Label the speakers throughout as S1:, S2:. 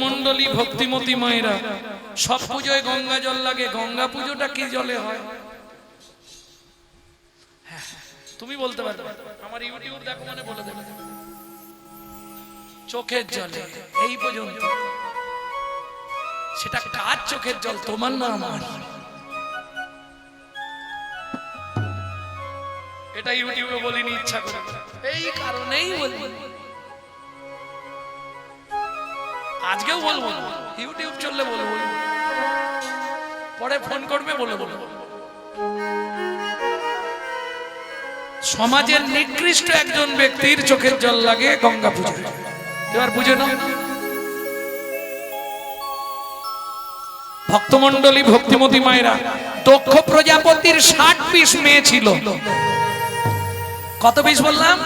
S1: মন্ডলী ভক্তিমতী মায়েরা সব পুজোয় গঙ্গা জল লাগে, গঙ্গা পুজোটা কি জলে হয়? তুমি বলতে পারবে, আমার ইউটিউব দেখো মানে বলে দেবে। চোখের জলে, এই পর্যন্ত। সেটা কার চোখের জল? তোমার না আমার? এটা ইউটিউবে বলিনি ইচ্ছা করে, এই কারণেই বলি। আজকেও বলবো, ইউটিউব চললে বলবো, পরে ফোন করবে বলে বলবো। সমাজের নিকৃষ্ট একজন ব্যক্তির চোখের জল লাগে গঙ্গা পুজো। এবার বুঝে নাও, ভক্তমন্ডলী ভক্তিমতী মায়েরা, দক্ষ প্রজাপতির 60 পিস মেয়ে ছিল। কত পিস বললাম?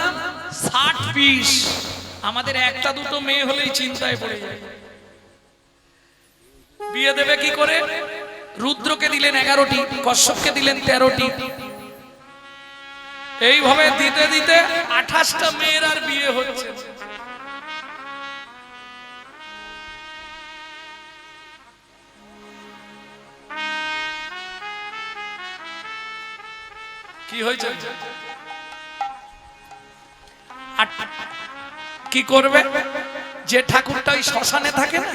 S1: 60 পিস। আমাদের একটা দুটো মেয়ে হলেই চিন্তায় পড়ে যায়। বিয়ে দেবে কি করে? রুদ্রকে দিলেন 11টি, কশ্যপকে দিলেন 13টি। এইভাবে দিতে দিতে 28টা মেয়ের আর বিয়ে হচ্ছে। কি হয়েছে? কি করবে? যে ঠাকুরটা ওই শ্মশানে থাকে না,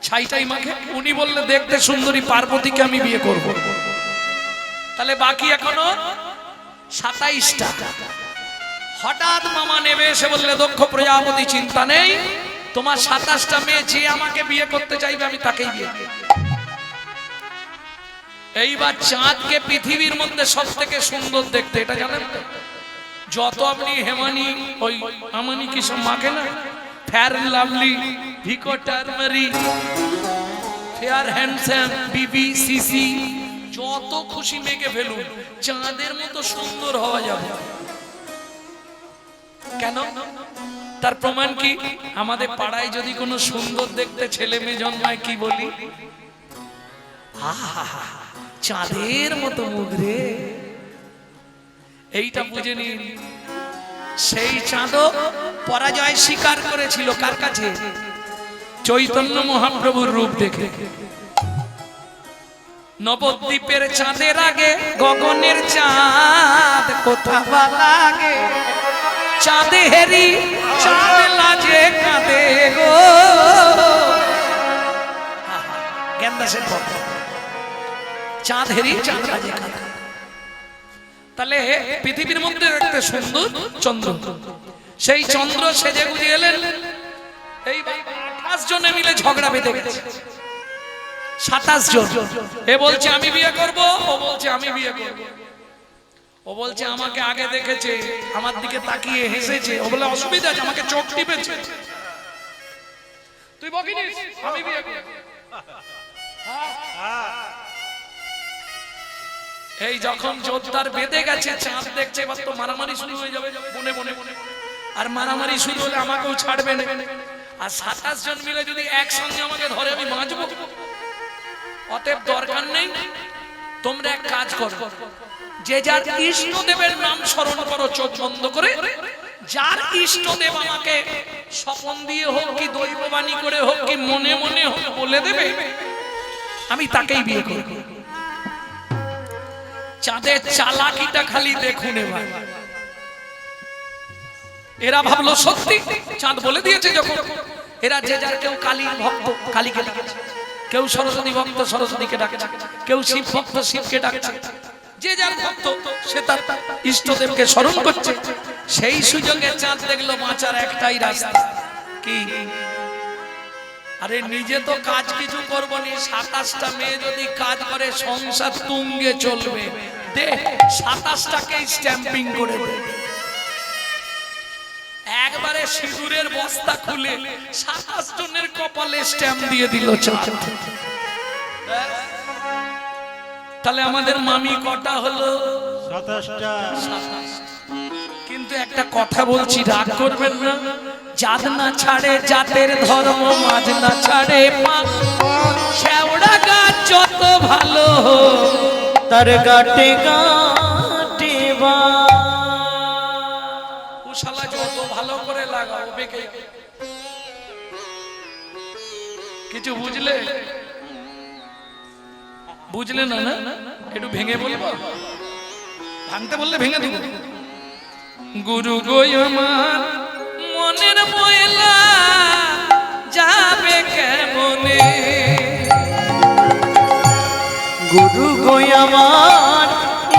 S1: ছাইটাই মাখে, উনি বললে দেখতে সুন্দরী পার্বতীকে আমি বিয়ে করব। তাহলে বাকি এখনো 27টা। হঠাৎ মামা নেবে এসে বললে, দক্ষ প্রজাপতি চিন্তা নেই, তোমার 27টা মেয়ে যে আমাকে বিয়ে করতে চাইবে আমি তাকেই বিয়ে করব। এইবার চাঁদকে পৃথিবীর মধ্যে সব থেকে সুন্দর দেখতে, এটা জানেন? যত আপনি হেমানি ওই আমানি কি সব মাখে না, fair lovely, Vicco turmeric, fair handsome, BB, CC, যত খুশি মেখে ফেলুন, চাঁদের মতো সুন্দর হওয়া যাবে। কেন? তার প্রমাণ কি? আমাদের পাড়ায় যদি কোনো সুন্দর দেখতে ছেলে মেয়ে জন্মায়, কি বলি? আহা, চাঁদের মতো মুখ রে। এইটা বুঝে নিন, সেই চাঁদও পরাজয় স্বীকার করেছিল কার কাছে? চৈতন্য মহাপ্রভুর রূপ দেখে। নবদ্বীপের চাঁদের আগে গগনের চাঁদ কোথা লাগে, চাঁদে হেরি চাঁদ লাজে কাঁদে গো। জ্ঞানদাসের পর চাঁদ হেরি চাঁদ লাজে কাঁদে। তাহলে পৃথিবীর মধ্যে একটা সুন্দর চন্দ্র, সেই চন্দ্র সেজে গুজে এলেন। এই 28 জনে মিলে ঝগড়া বেঁধে গেছে। 27 জন। এ বলছে আমি বিয়ে করব, ও বলছে আমি বিয়ে করব। ও বলছে আমাকে আগে দেখেছে, আমার দিকে তাকিয়ে হেসেছে। ও বলে অসুবিধা আছে, আমাকে চোখ টিপেছে। তুই বকিনিস, আমি বিয়ে করব। এই যখন জোরদার বেঁধে গেছে, চাঁদ দেখছে এবার তো মারামারি শুরু হয়ে যাবে মনে মনে। আর মারামারি শুরু হলে আমাকেও ছাড়বে না। আর 27 জন মিলে যদি একসঙ্গে আমাকে ধরে, আমি বাঁচবো? অতএব দরকার নেই, তোমরা এক কাজ করো, যে যার ইষ্টদেবের নাম স্মরণ করো চোখ বন্ধ করে। যার ইষ্টদেব আমাকে স্বপন দিয়ে হোক কি দৈববাণী করে হোক কি মনে মনে হোক বলে দেবে, আমি তাকেই বিয়ে করব। চাঁদের চালাকিটা খালি দেখুন। এবার এরা ভাবলো সত্যি চাঁদ বলে দিয়েছে যখন। এরা যে যার, কেউ কালী ভক্ত কালীকে ডাকছে, কেউ সরস্বতী ভক্ত সরস্বতীকে ডাকছে, কেউ শিব ভক্ত শিবকে ডাকছে। যে যার ভক্ত সে তার ইষ্টদেবকে স্মরণ করছে। সেই সুযোগে চাঁদ দেখলো বাঁচার একটাই রাস্তা। কি? আরে নিজে তো কাজ কিছু করবো নি, 27টা মেয়ে যদি কাজ করে সংসার তুঙ্গে চলবে, দে 27টাকে স্ট্যাম্পিং করে দে। একবারে সিঁদুরের বস্তা খুলে 27 জনের কপালে স্ট্যাম্প দিয়ে দিল চাঁদ। তাহলে আমাদের মামি কটা হলো? 27টা। কিন্তু একটা কথা বলছি, রাগ করবেন না। জাত না ছাড়ে জাতের ধর্ম, মাঝ না ছাড়ে পাপ। শেওড়া গাছ যত ভালো তার গাটে গাটে বা। উশালা যত ভালো করে লাগাও বেঁকে কিছু বুঝলে? বুঝলে না? না একটু ভেঙে বলবো, ভাঙতে বললে ভেঙে দেবো। গুরু গো আমার মনের ময়লা যাবে কেমনে,
S2: গুরু গো আমার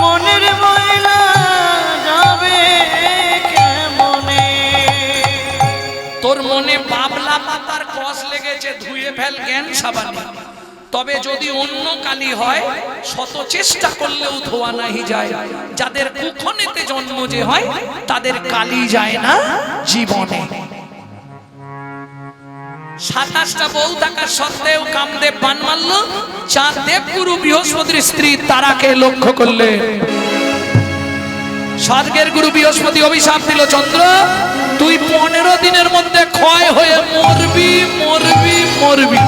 S2: মনের ময়লা যাবে কেমনে।
S1: তোর মনে বাবলা পাতার কষ লেগেছে, ধুয়ে ফেল জ্ঞান সাবানে। তবে যদি অন্য কালি হয় শত চেষ্টা করলেও ধোয়া নাহি যায়। যাদের কুক্ষণেতে জন্ম যে হয় তাদের কালি যায় না জীবনে। 27টা বউ থাকার সত্ত্বেও কামদেব বান মারল। চাঁদ দেবগুরু বৃহস্পতির স্ত্রী তারাকে লক্ষ্য করলে স্বর্গের গুরু বৃহস্পতি অভিশাপ দিল, চন্দ্র তুই 15 দিনের মধ্যে ক্ষয় হয়ে মরবি মরবি মরবি।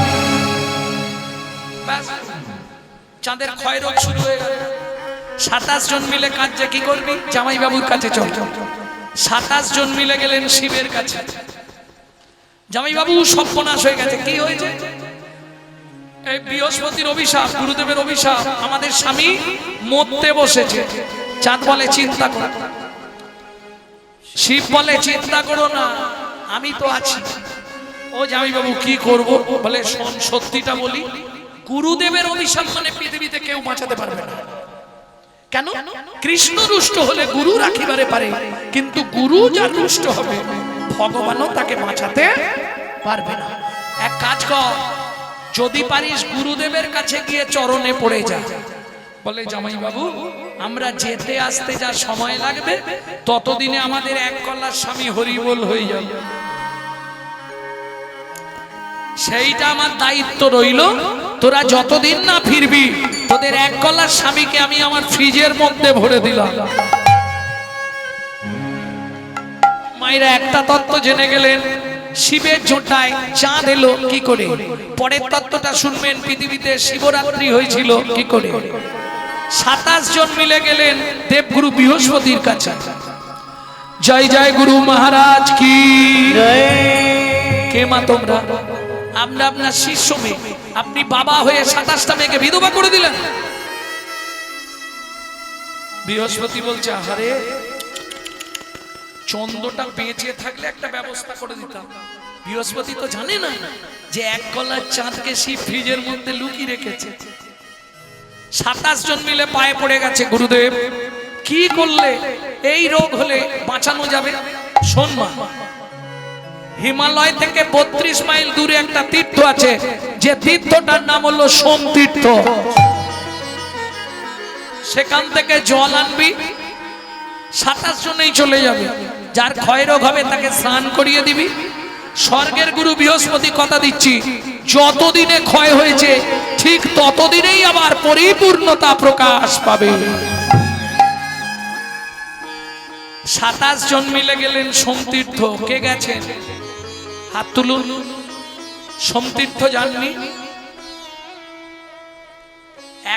S1: চাঁদের ক্ষয় রোগ শুরু হয়ে গেল। 27 জন মিলে কাঁদছে, কি করবি? জামাই বাবুর কাছে চল। 27 জন মিলে গেলেন শিবের কাছে। জামাই বাবু সর্বনাশ হয়ে গেছে। কি হয়েছে? এই বৃহস্পতির অভিশাপ, গুরুদেবের অভিশাপ, আমাদের স্বামী মরতে বসেছে। চাঁদ বলে চিন্তা করো। শিব বলে চিন্তা করো না, আমি তো আছি। ও জামাই বাবু কি করব? বলে শোন, সত্যিটা বলি, গুরুদেবের অভিশাপ মানে পৃথিবীতে কেউ বাঁচাতে পারবে না। কেন? কৃষ্ণ রুষ্ট হলে গুরু রাখিবারে পারে, কিন্তু গুরু যার রুষ্ট হবে ভগবানও তাকে বাঁচাতে পারবে না। এক কাজ কর, যদি পারিস গুরুদেবের কাছে গিয়ে চরণে পড়ে যা। বলে জামাই বাবু আমরা যেতে আসতে যা সময় লাগবে ততদিনে আমাদের এক কলার স্বামী হরিবোল হয়ে যাবে। সেইটা আমার দায়িত্ব রইল। তোরা যতদিন না ফিরবি তোদের এক কলার স্বামীকে আমি আমার ফ্রিজের মধ্যে ভরে দিলাম। মায়েরা একটা তত্ত্ব জেনে গেলেন, শিবের জোটায় চাঁদ এলো কি করে। পরের তত্ত্বটা শুনবেন, পৃথিবীতে শিবরাত্রি হয়েছিল কি করে। 27 জন মিলে গেলেন দেবগুরু বৃহস্পতির কাছে। জয় জয় গুরু মহারাজ কি কে মা তোমরা? আমরা আপনার শিষ্য মেয়ে, আপনি বাবা হয়ে 27টা মেয়েকে বিধবা করে দিলেন। বৃহস্পতি বলছে আরে চন্দ্রটা বেঁচে থাকলে একটা ব্যবস্থা করে দিতাম। বৃহস্পতি তো জানে না যে এক কলার চাঁদকে শিব ফ্রিজের মধ্যে লুকিয়ে রেখেছে। 27 জন মিলে পায়ে পড়ে গেছে, গুরুদেব কি করলে এই রোগ হলে বাঁচানো যাবে? শোন মা, হিমালয় থেকে 32 মাইল দূরে একটা তীর্থ আছে, যে তীর্থটার নাম হলো সোম তীর্থ। সেখান থেকে জল আনবি, 27 জনেই চলে যাবে। যার ক্ষয় রোগ হবে তাকে স্নান করিয়ে দিবি। স্বর্গের গুরু বৃহস্পতি কথা দিচ্ছি, যতদিনে ক্ষয় হয়েছে ঠিক ততদিনেই আবার পরিপূর্ণতা প্রকাশ পাবে। 27 জন মিলে গেলেন সোমতীর্থ। কে গেছেন? হাত তুলুন। সোমতীর্থ জাননি?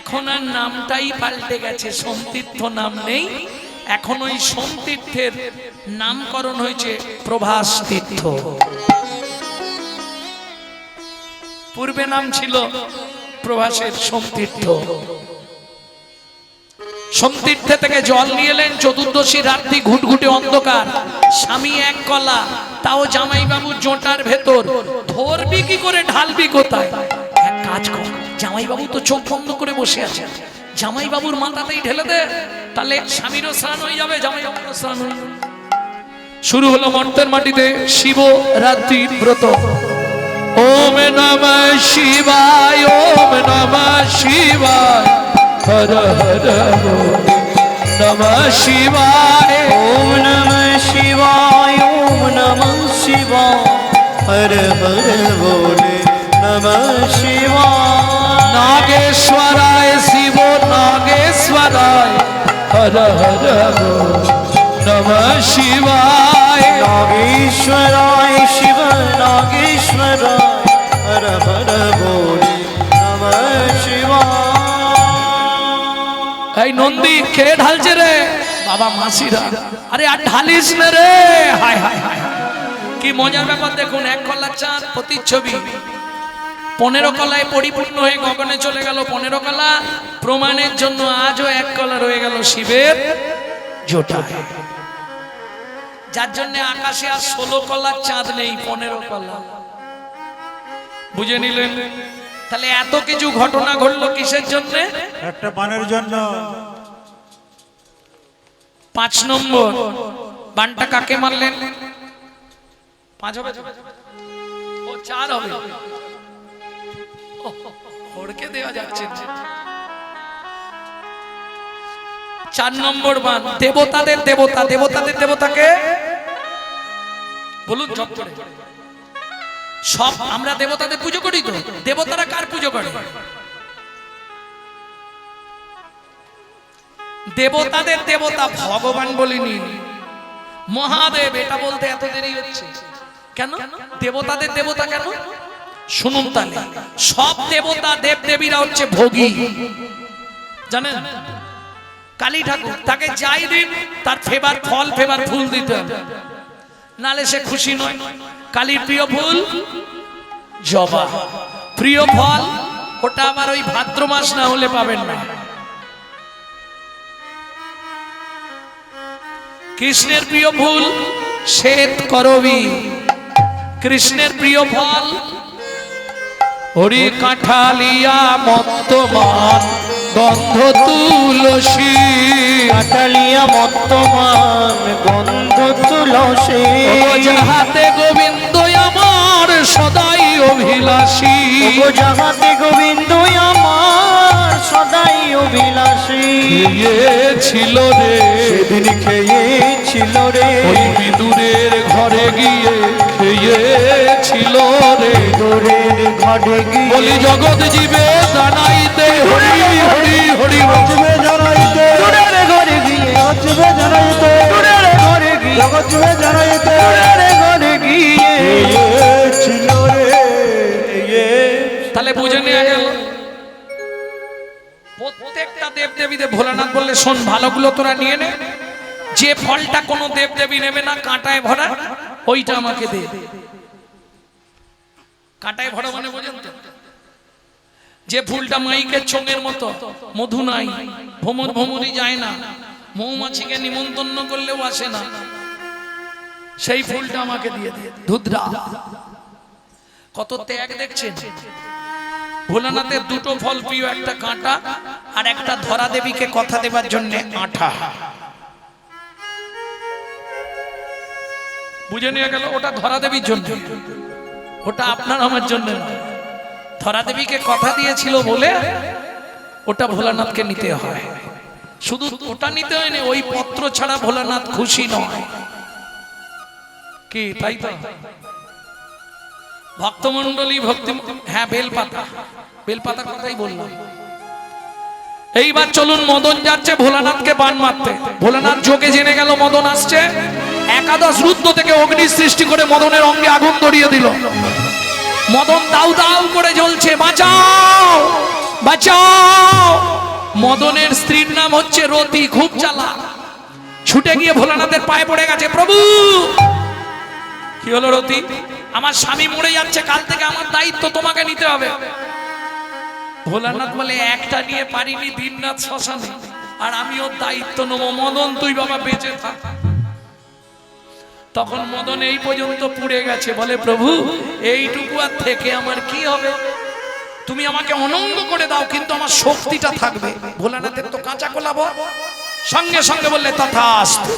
S1: এখন আর নামটাই পাল্টে গেছে, সোমতীর্থ নাম নেই। এখন ওই সোমতীর্থের নামকরণ হয়েছে প্রভাস তীর্থ। পূর্বে নাম ছিল প্রভাসের সোমতীর্থ। সোমতীর্থে থেকে জল নিয়ে এলেন। চতুর্দশী রাত্রি, ঘুটঘুটে অন্ধকার, স্বামী এক কলা, তাও জামাই বাবুর জোটার ভেতর। ধরবি কি করে, ঢালবি কোথায়? এক কাজ কর, জামাই বাবু তো চোখ বন্ধ করে বসে আছে, জামাই বাবুর মাথাতেই ঢেলে দে, তাহলে স্বামীরও স্নান হয়ে যাবে, জামাই বাবুরও স্নান হয়ে যাবে। শুরু হলো মর্তের মাটিতে শিবরাত্রি ব্রত। ওম নমঃ শিবায়, ওম নমঃ শিবায়, হর হর নমঃ শিবায়,
S2: ওম নমঃ শিবায়, ওম নমঃ শিবায়, হর হর বলে নমঃ শিবায়।
S1: নাগেশ্বরায় শিব নাগেশ্বরায়, হর হর নমঃ শিবায়।
S2: নাগেশ্বরায় শিব নাগেশ্বরায়, হর হর বলে নমঃ শিবায়।
S1: এই নন্দী কে ঢালছে রে? বাবা মাসিরা। আরে আর ঢালিস না রে। হায় হায় হায়, কি মজার ব্যাপার দেখুন। এক কলার চাঁদ প্রতিচ্ছবি, 15 কলায় পরিপূর্ণ হয়ে গগনে চলে গেল 15 কলা, প্রমাণের জন্য আজও 1 কলা রয়ে গেল শিবের জটায়। যার জন্য আকাশে আর 16 কলার চাঁদ নেই, 15 কলা। বুঝে নিলেন? তাহলে এত কিছু ঘটনা ঘটলো কিসের জন্য?
S3: একটা বানের জন্য।
S1: 5 নম্বর বানটা কাকে মারলেন? 5 হবে, ও 4 হবে, হড়কে দেওয়া যাচ্ছে। 4 নম্বর বান দেবতাদের দেবতা, দেবতাদের দেবতাকে বলুন জপ করে। সব আমরা দেবতাদের পুজো করি তো, দেবতারা কার পুজো করে? দেবতাদের দেবতা ভগবান বলিনি, মহাদেব। এটা বলতে এত দেরি হচ্ছে কেন? দেবতাদের দেবতা কেন শুনুন তাহলে। সব দেবতা দেব দেবীরা হচ্ছে ভোগী, জানেন? কালী ঠাকুর তাকে যাই দিন তার ফেভার ফল, ফেভার ফুল দিতে হবে, নালে সে খুশি নয়। কালীর প্রিয় ফুল জবা, প্রিয় ফল ওটা আমার ওই ভাদ্র মাস না হলে পাবেন না। কৃষ্ণের প্রিয় ফুল শ্বেত করবী, কৃষ্ণের প্রিয় ফল হরি কাঁঠালিয়া মত্তমান গন্ধ তুলসী।
S2: কাটালিয়া মত্তমান গন্ধ তুলসী।
S1: ও যাহাতে গোবিন্দ আমার সদাই অভিলাষী।
S2: ও যাহাতে গোবিন্দ আমার সদাই অভিলাষী।
S1: খেয়েছিল রে
S2: সেদিন খেয়েছিল রে
S1: ওই বিদুরের ঘরে গিয়ে, খেয়েছিল রে
S2: তোরের ঘরে গিয়ে।
S1: বলি জগৎ জীবে জানাইতে হরি হরি হরি
S3: অচবে জানাইতে,
S2: তোরের ঘরে গিয়ে
S3: অচবে জানাইতে,
S2: তোরের ঘরে গিয়ে
S3: অচবে জানাইতে।
S2: তোরের ঘরে গিয়ে
S3: ছিল রে
S1: তাহলে বুঝে নিয়ে গেল। প্রত্যেকটা দেব দেবীদের ভোলানাথ বললে শোন, ভালোগুলো তোরা নিয়ে নে, যে ফলটা কোনো দেব দেবী নেবে না কাঁটায় ভরা ওইটা আমাকে দে। কাঁটায় ভরা মানে বোঝেন তো? যে ফুলটা মাইকের চোঙের মতো, মধু নাই, ভ্রমর ভ্রমরই যায় না, মৌমাছিকে নিমন্ত্রণ করলেও আসে না, সেই ফুলটা আমাকে দিয়ে দিয়ে ধুধরা। কত ত্যাগ দেখছেন? ভোলানাথের দুটো ফল প্রিয়, একটা কাঁটা আর একটা ধরা দেবীকে কথা দেবার জন্য আঠা। বুঝে নিয়ে গেল? ওটা ধরা দেবীর জন্য, ওটা আপনার আমার জন্য না। ধরা দেবীকে কথা দিয়েছিল বলে ওটা ভোলানাথকে নিতে হয়। শুধু ওটা নিতে হয়নি, ওই পত্র ছাড়া ভোলানাথ খুশি নয়। কি তাই তো? ভক্তমন্ডলী ভক্তি, হ্যাঁ বেলপাতা, বেলপাতার কথাই বললাম। এইবার চলুন, মদন যাচ্ছে ভোলানাথকে বান মারতে। ভোলানাথ যোগে জেনে গেল মদন আসছে, একাদশ রুদ্র থেকে অগ্নি সৃষ্টি করে মদনের অঙ্গে আগুন ধরিয়ে দিল। মদন দাউ দাউ করে জ্বলছে, বাঁচাও বাঁচাও। মদনের স্ত্রীর নাম হচ্ছে রতি, খুব চালাক। ছুটে গিয়ে ভোলানাথের পায়ে পড়ে গেছে, প্রভু। কি হলো রতি? আমার স্বামী মরে যাচ্ছে, কাল থেকে আমার দায়িত্ব তোমাকে নিতে হবে। ভোলানাথ বলে, একটা নিয়ে পারিনি, দিন রাত শ্মশানে, আর আমি ওর দায়িত্ব নেবো। মদন তুই বাবা বেঁচে থাক। তখন মদন এই পর্যন্ত পুড়ে গেছে, বলে প্রভু এইটুকু আর থেকে আমার কি হবে? তুমি আমাকে অনঙ্গ করে দাও, কিন্তু আমার শক্তিটা থাকবে। ভোলানাথের তো কাঁচা কোলাবো। সঙ্গে সঙ্গে বললে তথাস্তু।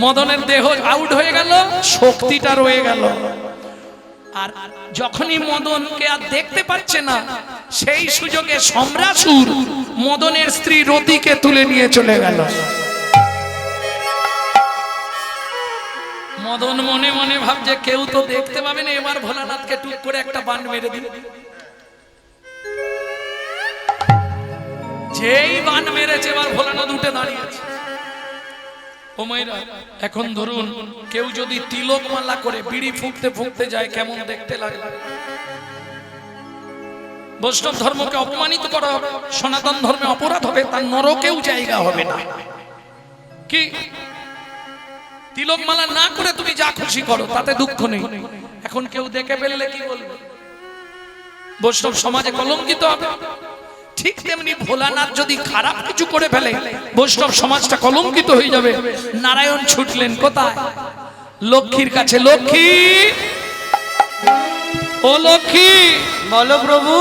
S1: মদনের দেহ আউট হয়ে গেল, শক্তিটা রয়ে গেল। আর যখনই মদনকে আর দেখতে পাচ্ছে না, সেই সুযোগে সম্রাসুর মদনের স্ত্রী রতিকে তুলে নিয়ে চলে গেল। মদন মনে মনে ভাবছে কেউ তো দেখতে পাবে না, এবার ভোলানাথকে টুক করে একটা বান মেরে দিল। যেই বান মেরেছে, এবার ভোলানাথ উঠে দাঁড়িয়েছে। ও মাইরা, এখন ধরুন কেউ যদি তিলক মালা করে বিড়ি ফুঁকতে ফুঁকতে যায়, কেমন দেখতে লাগে? বৈষ্ণব ধর্মকে অপমানিত করা হবে, সনাতন ধর্মে অপরাধ হবে, তার নরকেও জায়গা হবে না। কি তিলক মালা না করে তুমি যা খুশি করো, তাতে দুঃখ নেই। এখন কেউ দেখে ফেললে কি বলবে? বৈষ্ণব সমাজে কলঙ্কিত হবে। ঠিক তেমনি ভোলানাথ যদি খারাপ কিছু করে ফেলে বৈষ্ণব সমাজটা কলঙ্কিত হয়ে যাবে। নারায়ণ ছুটলেন কোথায়? লক্ষ্মীর কাছে। লক্ষ্মী, ও লক্ষ্মী,
S2: বলো প্রভু।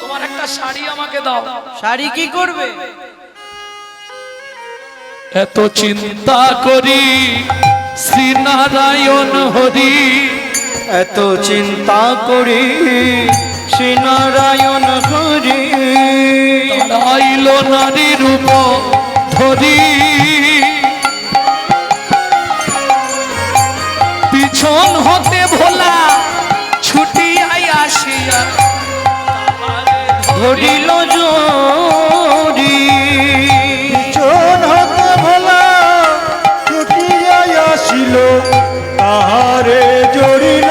S1: তোমার একটা শাড়ি আমাকে দাও।
S2: শাড়ি কি করবে?
S1: এত চিন্তা করি শ্রী নারায়ণ হরি,
S2: এত চিন্তা করি শ্রী নারায়ণ হরি,
S1: আইল নারী রূপ ধরি, পিছন হতে ভোলা ছুটিয়াই আসিয়া
S2: ধরিল জড়ি।
S3: চোন হতে ভোলা ছুটিয়া আসিল, তাহারে জড়িল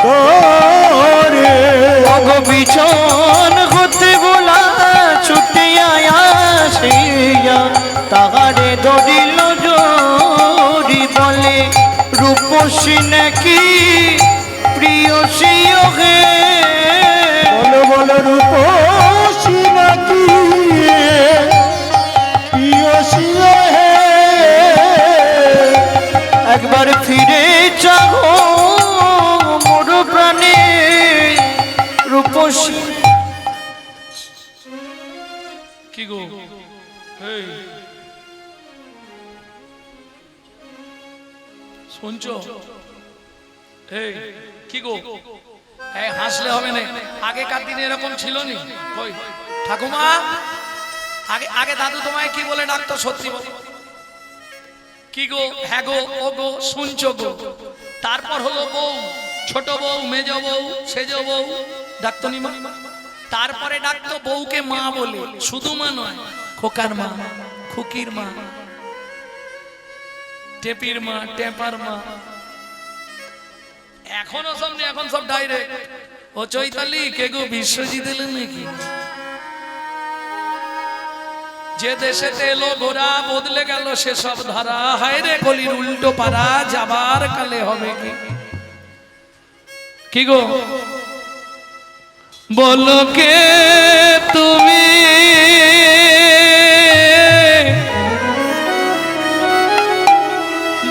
S3: ধরে।
S2: অগ বিছন হতে বলা ছুটিয়া আসিয়া, তাহারে ধরিল জড়ি। বলে রূপসী নাকি প্রিয়সী হে,
S3: বলো বলো রূপসী নাকি প্রিয়সী হে।
S2: একবার ফিরে চাও মোর প্রাণে রূপসী।
S1: কি গো, এই শুনছো? এই কি গো, এই হাসলে হবে না। আগেকার দিনে এরকম ছিল নি? কই ঠাকুমা, আগে আগে দাদু তোমায় কি বলে ডাকতো সত্যি বলো? কি গো, হ্যাঁ গো, ও গো, শুনছো গো। তারপর হলো বউ, ছোট বউ, মেজ বউ, সেজ বউ, ডাকতো নি মা? তারপরে ডাকতো বউকে মা বলে। শুধু মা নয়, খোকার মা, খুকির মা, টেপির মা, টেপার মা। এখনো সব নেই, এখন সব ডাইরেক্ট। ও চৈতালি, কে গো, বিশ্বজিৎ এলেন নাকি? যে দেশেতে এলো ঘোরা বদলে গেল সে সব ধারা। হায় রে কলির উল্টো পারা, যাবার কালে হবে কি? কি গো, বলো কে তুমি?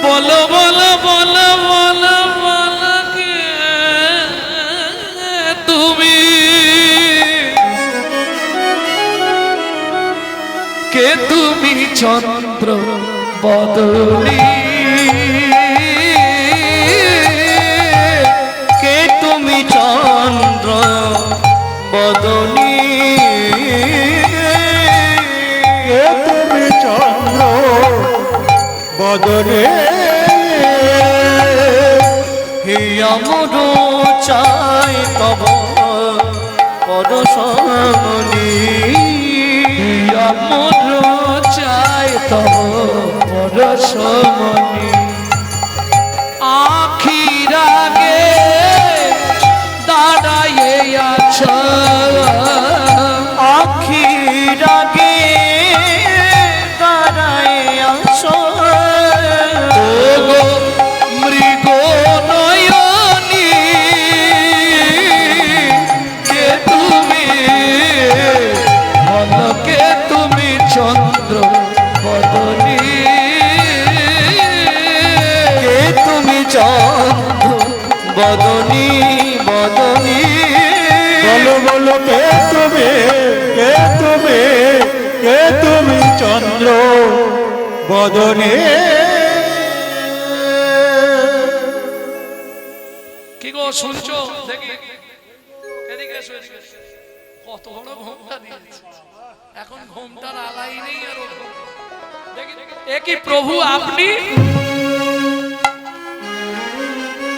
S1: বলো বলো বলো বলো বলো কে তুমি? কে তুমি চন্দ্র বদনী?
S2: কে তুমি চন্দ্র বদনী?
S3: কে তুমি চন্দ্র বদনে?
S2: হিয়া মোর চাই তব পরশমণি,
S1: মর চাই তব পরশমণি। আখির আগে দাঁড়াইয়ে আছ,
S2: আখির আগে দাঁড়ায় আছো।
S1: ওগো মৃগ নয়নী, কে তুমি? বলো কে তুমি চন্দ্র বদনী?
S2: কে তুমি চন্দ্র বদনী বদনী?
S3: বলো বলো কে তুমি, কে তুমি, কে তুমি চন্দ্র বদনে?
S1: কি গো, শুনছো? দেখি এদিকে এসো, এদিকে এসো। কত বড় ঘোমটা দিয়েছে, এখন ঘোমটার আলাই নেই। আর দেখি এ কি প্রভু আপনি?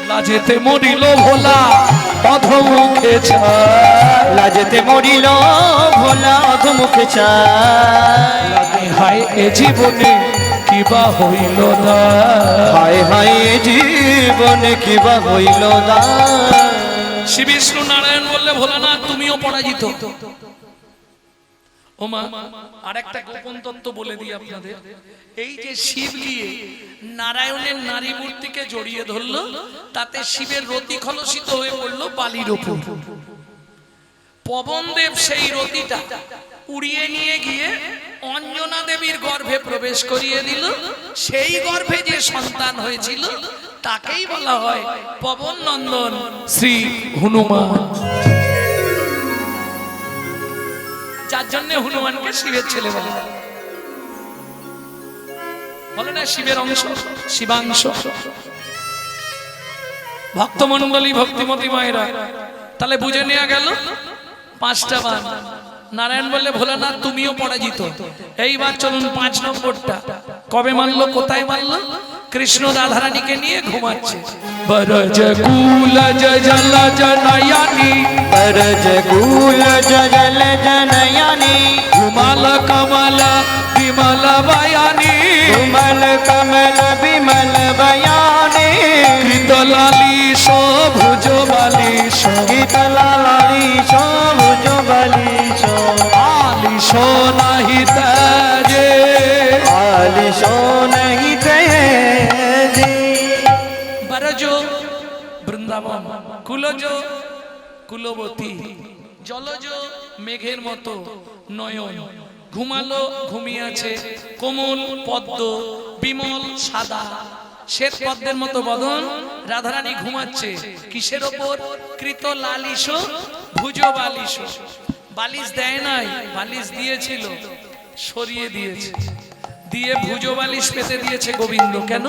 S1: লাজেতে মরিল ভোলা অধমুখে ছায়,
S2: লাজতে মরিল ভোলা অধমুখে চায়।
S1: হায় হায় এ জীবনে কিবা হইল না,
S2: হায় হায় এ জীবনে কিবা হইল না।
S1: শ্রী বিষ্ণু নারায়ণ বললে ভোলানাথ তুমিও পরাজিত। ও মা, আরেকটা গোপন তত্ত্ব বলে দিই আপনাদের। এই যে শিব গিয়ে নারায়ণের নারী মূর্তিকে জড়িয়ে ধরলো, তাতে শিবের রতি খলসিত হয়ে পড়লো বালির উপর। পবনদেব সেই রতিটা উড়িয়ে নিয়ে গিয়ে অঞ্জনা দেবীর গর্ভে প্রবেশ করিয়ে দিল। সেই গর্ভে যে সন্তান হয়েছিল তাকেই বলা হয় পবন নন্দন শ্রী হনুমান, যার জন্য হনুমানকে শিবের ছেলে বলে। বলে না শিবের অংশ, শিবাংশ। ভক্তমন্ডলী, ভক্তিমতী মায়েরা, তাহলে বুঝে নেওয়া গেল 5টা বার। নারায়ণ বললে ভোলানাথ তুমিও পরাজিত। এইবার চলুন 5 নম্বরটা। কবে মানলো, কোথায় মানলো? কৃষ্ণ রাধারানীকে নিয়ে ঘুমাচ্ছে। বরজ কুল জল জনয়ানি,
S2: বরজ কুল জল জনয়ানি,
S1: ঘুমাল কমল বিমল বয়ানি,
S2: কুমল কমল বিমল বয়ানি,
S1: কৃতলালিশ ভুজ বালিশ,
S2: শীতলালিশ ভুজ বালিশ,
S1: আলিশ নাহি তাজে,
S2: আলিশ নাহি তেজি।
S1: বরজ বৃন্দাবন, কুলজ কুলবতী, জলজ মেঘের মতো নয়ন, ঘুমালো ঘুমিয়েছে কোমল পদ্ম, বিমল সাদা শ্বেত পদ্মের মতো বদন। রাধারানী ঘুমাচ্ছে কিসের ওপর? কৃত লালিশ ভুজ বালিশ। বালিশ দেয় নাই, বালিশ দিয়েছিল, সরিয়ে দিয়েছে, দিয়ে ভুজ বালিশ পেতে দিয়েছে গোবিন্দ। কেন?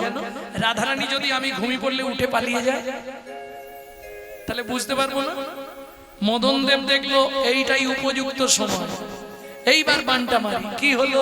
S1: রাধারানী যদি আমি ঘুমিয়ে পড়লে উঠে পালিয়ে যায় তাহলে বুঝতে পারবো না। মদন দেব দেখলো এইটাই উপযুক্ত সময়, এইবার বানটা মারি। কি হলো?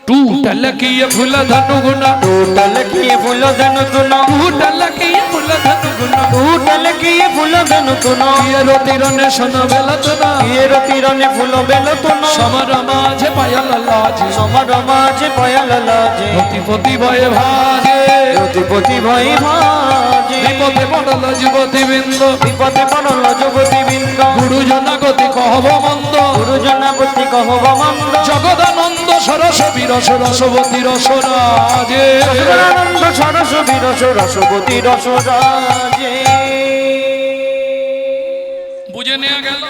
S1: টুটল কিয়ে ফুল ধনু গুনা,
S2: टूटल किए फूल धनु तुनो,
S1: টুটল কিয়ে ফুল ধনু গুনা,
S2: टूटल किए फूल धनु तुनो,
S1: কিয়ে রতিরনে শোন বেলতনা,
S2: किए रतिरने फूल बेल तुनो,
S1: সমর মাঝে পায়াল লাজে,
S2: समर माझे पयल लाजे,
S1: রতিপতি ভয়ে ভাজে,
S2: रतिपति भई भाजे,
S1: বিপদে পড়ল যুবতী বৃন্দ,
S2: विपदे पड़ल जुगति बिंद,
S1: গুরুজনা গতি কহব মন্দ,
S2: गुरुजना बुद्धि कहब मंद,
S1: জগদানন্দ সরস বিরস রসবতী রসরাজে।
S2: सदानंद सरस बिरस रसवती रस राजे।
S1: বুঝে নেওয়া গেল।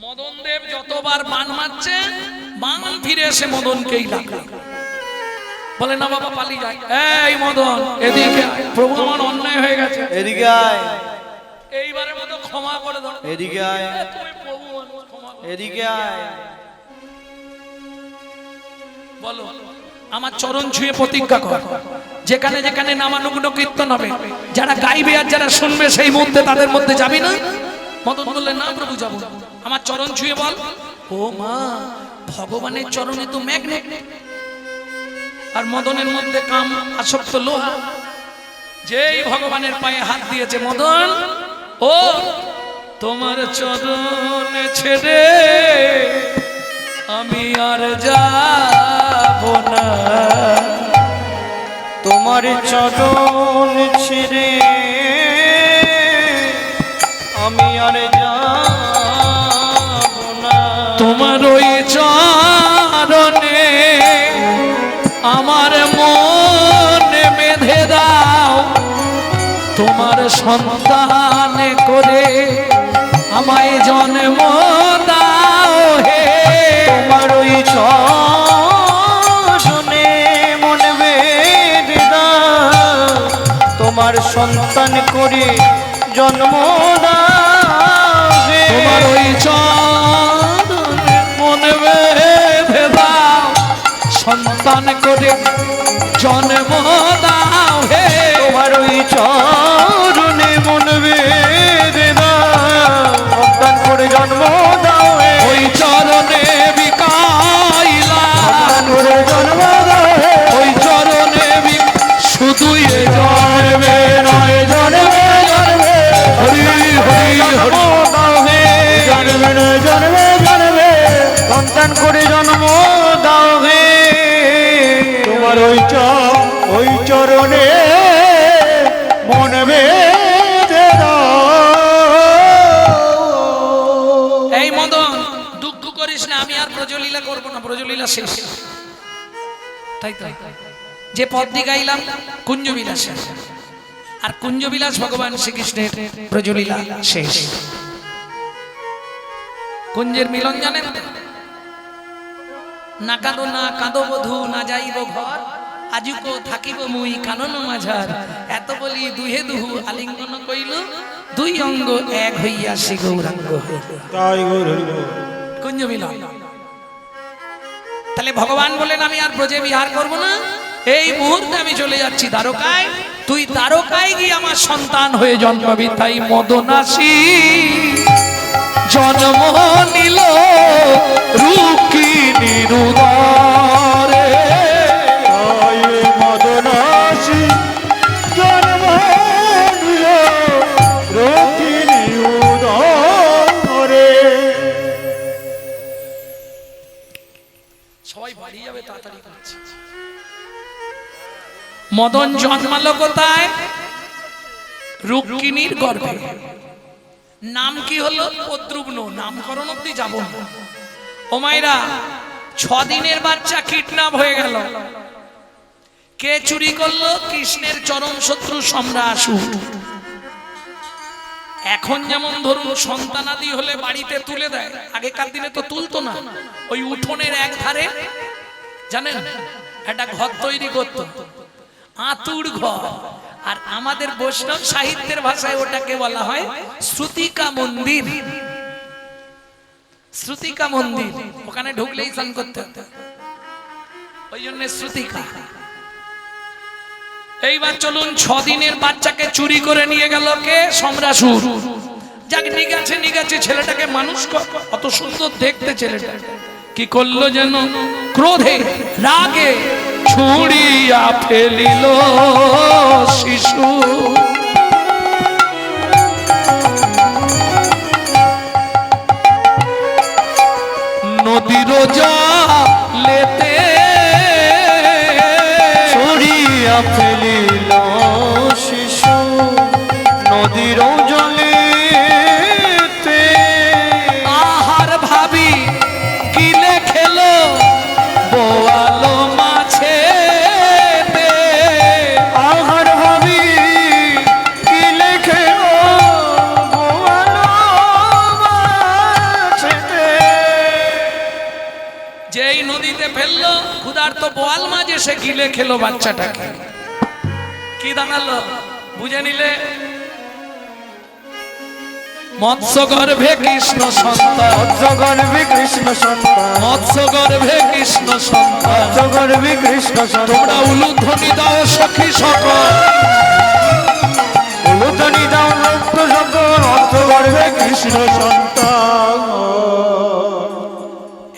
S1: মদন দেব যতবার বান মারছে, বান ফিরে এসে মদনকেই লাগলো। বলে না বাবা পালিয়ে যায়। এই মদন এদিকে আয়। প্রভু আমার অন্যায় হয়ে গেছে,
S2: এদিকে আয়,
S1: এইবারের মতো ক্ষমা করে দাও।
S2: এদিকে আয়,
S1: তুমি প্রভু মানুষ, ক্ষমা করো।
S2: এদিকে আয়।
S1: বলো আমার চরণ ছুঁয়ে প্রতিজ্ঞা কর, যেখানে যেখানে নামানুগুণ কীর্তন হবে, যারা গাইবে আর যারা শুনবে সেই মধ্যে তাদের মধ্যে যাবি না? মদন বললেন না প্রভু যাবো। আমার চরণ ছুঁয়ে বল। ও মা, ভগবানের চরণে তো ম্যাগনেট, আর মদনের মধ্যে কাম আসক্ত লোহা। যেই ভগবানের পায়ে হাত দিয়েছে মদন, ও তোমার চরণে ছেড়ে আমি আর যাব না,
S2: তোমার চরণ ছেড়ে আমি আর যাব না,
S1: তোমার ওই চরণে আমার মন বেঁধে দাও, তোমার সন্তান করে আমায় জন্ম দাও হে।
S2: তোমার ওই চরণে মন বেঁধে দাও, তোমার সন্তান করে জন্ম দাও হে।
S1: তোমার ওই চরণে মন বেঁধে দাও, সন্তান করে জন্ম দাও হে।
S2: তোমার ওই চরণে মন বেঁধে দাও, সন্তান করে জন্ম দাও হে।
S1: ওই চরণে বিকাইলা,
S2: সন্তান করে জন্ম দাও হে।
S1: ওই চরণে শুধু এ জন্মে নয়,
S2: জন্মে জন্মে
S1: হরি হরি
S2: জন্ম
S1: হরি।
S2: দাও হে। জন্মে জন্মে জন্মে সন্তান করে জন্ম দাও হে।
S3: তোমার ওই চরণে মন বেঁধে দাও।
S1: এই মদন দুঃখ করিস না, আমি আর ব্রজলীলা করব না, ব্রজলীলা শেষ। তাই তাই যে পদ্মী গাইলাম কুঞ্জবিলাস, আর কুঞ্জবিলাস ভগবান শ্রীকৃষ্ণের ব্রজলীলা শেষ। কুঞ্জের মিলন জানেন তো? না কাঁদো না কাঁদো বধূ না যাইব ঘর, আজুকো থাকিব মুই কানন মাঝার। এত বলি দুহে দুহু আলিঙ্গন কইল, দুই অঙ্গ এক হইয়া সে গৌরাঙ্গ হইল।
S3: তাই গৌর
S1: কুঞ্জ মিলন। তাহলে ভগবান বলেন আমি আর ব্রজে বিহার করব না, এই মুহূর্তে আমি চলে যাচ্ছি দ্বারকায়, তুই দ্বারকায় গিয়ে আমার সন্তান হয়ে জন্মাবি। তাই মদনাসী জন্ম নিল রুক্মিণীর উদরে।
S3: তাই মদনাসী জন্ম নিল রুক্মিণীর উদরে।
S1: সবাই বাড়ি যাবে তাড়াতাড়ি করছে। মদন জন্মালো কোথায়? রুক্মিণীর গর্ভে। নাম কি হলো? প্রদ্রুম্ন। নামকরণ অব্দি যাব না। ও মায়েরা, 6 দিনের বাচ্চা কিডন্যাপ হয়ে গেল। কে চুরি করলো? কৃষ্ণের চরম শত্রু সম্রাসুর। এখন যেমন ধরুন সন্তানাদি হলে বাড়িতে তুলে দেয়, আগেকার দিনে তো তুলতো না। ওই উঠোনের এক ধারে জানেন একটা ঘর তৈরি করতো, আতুর ঘর। আর আমাদের বৈষ্ণব সাহিত্যের ভাষায় ওটাকে বলা হয় শ্রুতিকা মন্দির। শ্রুতিকা মন্দির, ওখানে ঢুকলেই স্নান করতে হতো, ওই জন্য শ্রুতিকা। এইবার চলুন, 6 দিনের বাচ্চাকে চুরি করে নিয়ে গেল কে? সম্রাসুর। যাক নিগাছে ছেলেটাকে মানুষ অত সুন্দর দেখতে ছেলেটা কি করলো যেন ক্রোধে রাগে ছুড়িয়া ফেলিল শিশু। নদীর জলেতে
S2: ছড়িয়া ফেলিল শিশু, নদীর জলেতে।
S1: আহার ভাবি গিলে খেলো বোয়ালো মাছে।
S2: আহার ভাবি কি লেখে
S1: যেই নদীতে ফেললো ক্ষুধার্ত বোয়াল মাছ এসে গিলে খেলো বাচ্চাটাকে। কি দাঁড়ালো বুঝে নিলে? মৎস্য গর্ভে কৃষ্ণ সন্তান,
S2: মৎস্যগর্ভে কৃষ্ণ সন্তান,
S1: মৎস্য গর্ভে কৃষ্ণ সন্তান।
S2: মৎস্যগর্ভে কৃষ্ণ
S1: তোমরা
S2: সন্তান।
S1: উলুধ্বনি দাও সখী সকল,
S2: উলুধ্বনি দাও ভক্ত সকল, মৎস্যগর্ভে কৃষ্ণ সন্তান।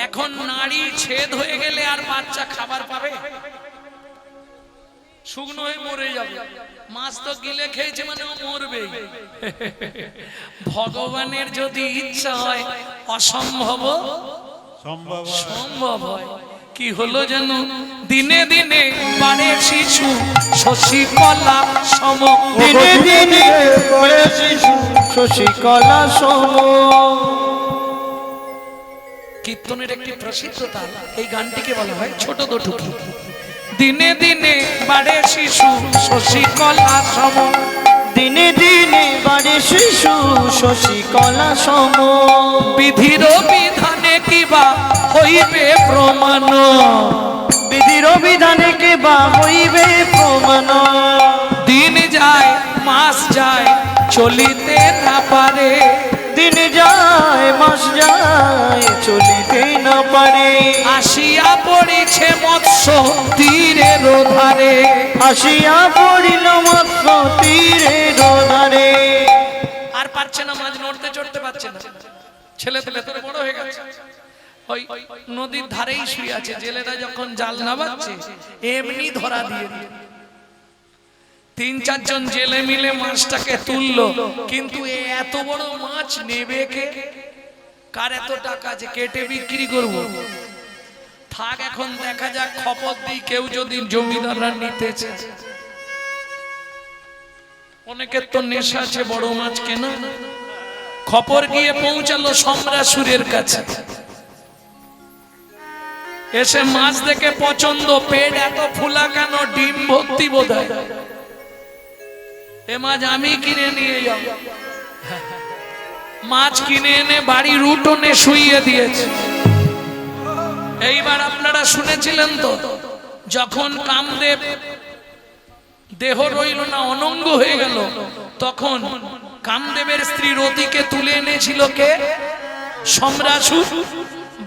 S1: এখন নারী ছেদ হয়ে গেলে আর বাচ্চা খাবার পাবে? শুকনো হয়ে মরে যাবে। মাছ তো গিলে খেয়েছে মানে ও মরবেই। ভগবানের যদি ইচ্ছা হয় অসম্ভব
S3: সম্ভব
S1: সম্ভব হয়। কি হলো যেন দিনে দিনে বাড়ে শিশু শশীকলা সম।
S2: দিনে দিনে করে শিশু শশীকলা সম।
S1: কীর্তনের একটি প্রসিদ্ধ তাল, এই গানটিকে বলা হয় ছোট দোটুকি। দিনে দিনে বাড়ে শিশু শশীকলা সম।
S2: দিনে দিনে বাড়ে শিশু শশীকলা সম।
S1: বিধির বিধানে কিবা হইবে প্রমাণ,
S2: বিধির বিধানে কিবা হইবে প্রমাণ।
S1: দিন যায় মাস যায় চলিতে না পারে।
S2: দিন যায় মাস যায় চলিতে না পারে।
S1: আসিয়া পড়েছে মৎস্য তীরের ধারে।
S2: আসিয়া পড়িল মৎস্য তীরের ধারে।
S1: আর পারছে না, মাছ নড়তে চড়তে পারছে না। ছেলে পেলে তো বড় হয়ে গেছে, ওই নদীর ধারেই শুয়ে আছে। জেলেরা যখন জাল নামাচ্ছে এমনি ধরা দিয়ে দিল। 3-4 জন জেলে মিলে মাছটাকে তুললো, কিন্তু এত বড় মাছ নেবে কে? কার এত টাকা আছে কেটে বিক্রি করব? থাক এখন দেখা যাক, খবর দিই কেউ যদি জমিদাররা নিতেছে। অনেকের তো নেশা আছে বড় মাছ কেনা। খবর গিয়ে পৌঁছালো সম্রাসুরের কাছে। এসে মাছ দেখে পছন্দ, পেট এত ফুলা কেন, ডিম ভর্তি বোধহয়। এ মাছ আমি কিনে নিয়ে যাব। মাছ কিনে এনে বাড়ির উঠোনে শুইয়ে দিয়েছে। এইবার আপনারা শুনেছিলেন তো, যখন কামদেব দেহ রইল না, অনঙ্গ হয়ে গেল, তখন কামদেবের স্ত্রী রতিকে তুলে এনেছিল কে? সম্রাসুর।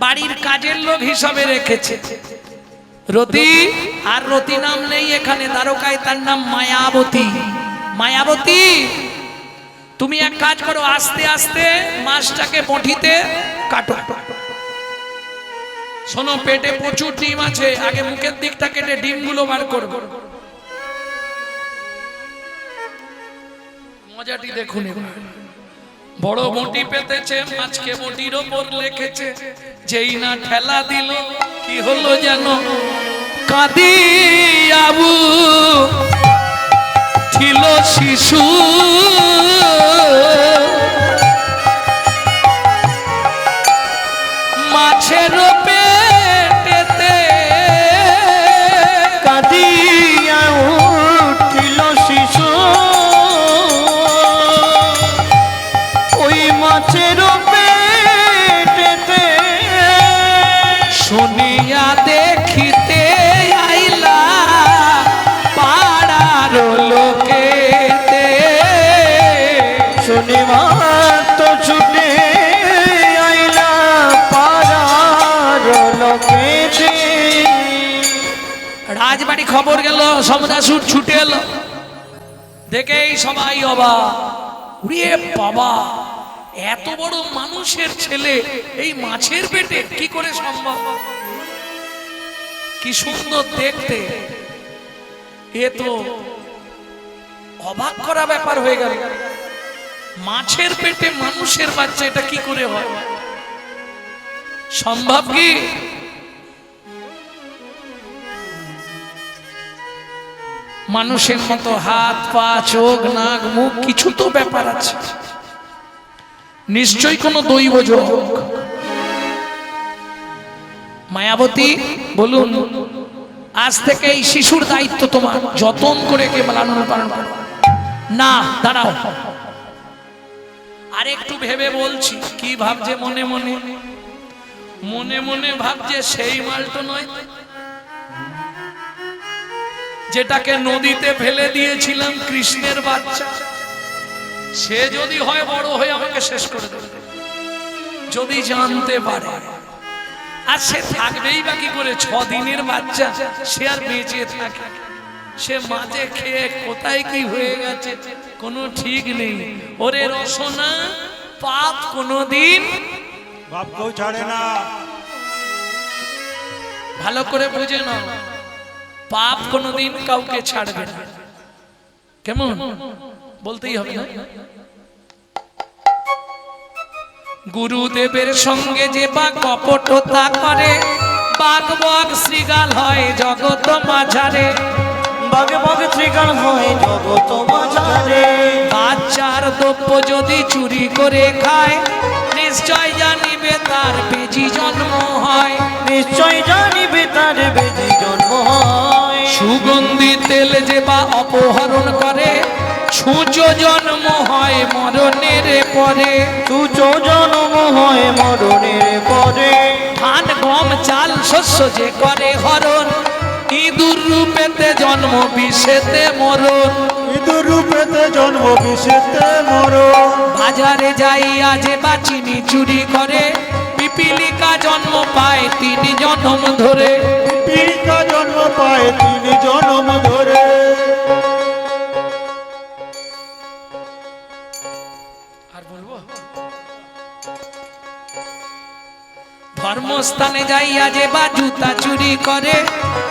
S1: বাড়ির কাজের লোক হিসাবে রেখেছে রতি। আর রতি নাম নেই এখানে, দ্বারকায় তার নাম মায়াবতী। মায়াবতী, তুমি এক কাজ করো, আস্তে আস্তে মাছটাকে বটিতে কাটো। শোনো, পেটে প্রচুর ডিম আছে, আগে মুখের দিকটা কেটে ডিমগুলো বার করবো। মজাটি দেখুন। বড় বটি পেতেছে, মাছকে বটির ওপর লেখেছে, যেই না ঠেলা দিল কি হলো যেন, কাঁদি আবু ছিল শিশু, মাছের পেটেতে
S2: কাঁদিয়া উঠিল শিশু, ওই মাছের পেটেতে।
S1: শুনিয়া দেখিতে আইলা পাড়ার লোকেতে,
S2: শনিবার তো ছুটে আইলা পাড়ার লোকেতে।
S1: রাজবাড়ি খবর গেল, সমদাসুর ছুটে এলো, দেখেই সবাই অবাক। উড়িয়ে বাবা, এত বড় মানুষের ছেলে এই মাছের পেটে কি করে সম্ভব? কি সুন্দর দেখতে, এ তো অবাক করা ব্যাপার হয়ে গেল। মাছের পেটে মানুষের বাচ্চা, এটা কি করে হয়? সম্ভব কি? মানুষের মতো হাত পা চোখ নাক মুখ কিছু তো ব্যাপার আছে, নিশ্চয়ই কোনো দৈব যোগ। মায়াবতী বলুন, আজ থেকে এই শিশুর দায়িত্ব তোমার, যতন করে কে লালন পালন করো। না, দাঁড়াও, আর একটু ভেবে বলছি। কি ভাবছে মনে মনে? মনে মনে ভাবছে সেই মালটো নয় যেটাকে নদীতে ফেলে দিয়েছিলাম, কৃষ্ণের বাচ্চা। সে যদি হয় বড় হয়ে আমাকে শেষ করে দেবে, যদি জানতে পারে। আর সে থাকবেই বা কি করে? 6 দিনের বাচ্চা, সে আর বেঁচে থাকে? সে মাঝে খেয়ে কোথায় কি হয়ে গেছে কোনো ঠিক নেই। ওরে রসনা, পাপ কোনোদিন
S3: বাপ কেউ ছাড়ে না।
S1: ভালো করে বুঝে নাও, পাপ কোনোদিন কাউকে ছাড়বে না। কেমন বলতেই হবে না? গুরুদেবের সঙ্গে যে বা কপটতা করে, বাঘ বাঘ শ্রীগাল হয় জগত মাঝারে।
S2: বাঘ বাঘ শ্রীগাল হয় জগত মাঝারে।
S1: বাচ্চার দ্রব্য যদি চুরি করে খায়, নিশ্চয় জানিবে তার বেজি জন্ম হয়।
S2: নিশ্চয় জানিবে তার বেজি জন্ম হয়।
S1: সুগন্ধি তেল যে বা অপহরণ করে, সূচ জন্ম হয় মরণের পরে।
S2: সূচ জন্ম হয় মরণের পরে।
S1: ধান গম চাল শস্য যে করে হরণ, ইঁদুর রূপেতে জন্ম বিষেতে মরণ।
S3: ইঁদুর রূপেতে জন্ম বিষেতে মরণ।
S1: বাজারে যাইয়া যে বা চিনি চুরি করে, পিপিলিকা জন্ম পায় 3 জন্ম ধরে।
S3: পিপিলিকা জন্ম পায় 3 জন্ম ধরে।
S1: আর বলবো? ধর্মস্থানে যাইয়া যে বা জুতা চুরি করে,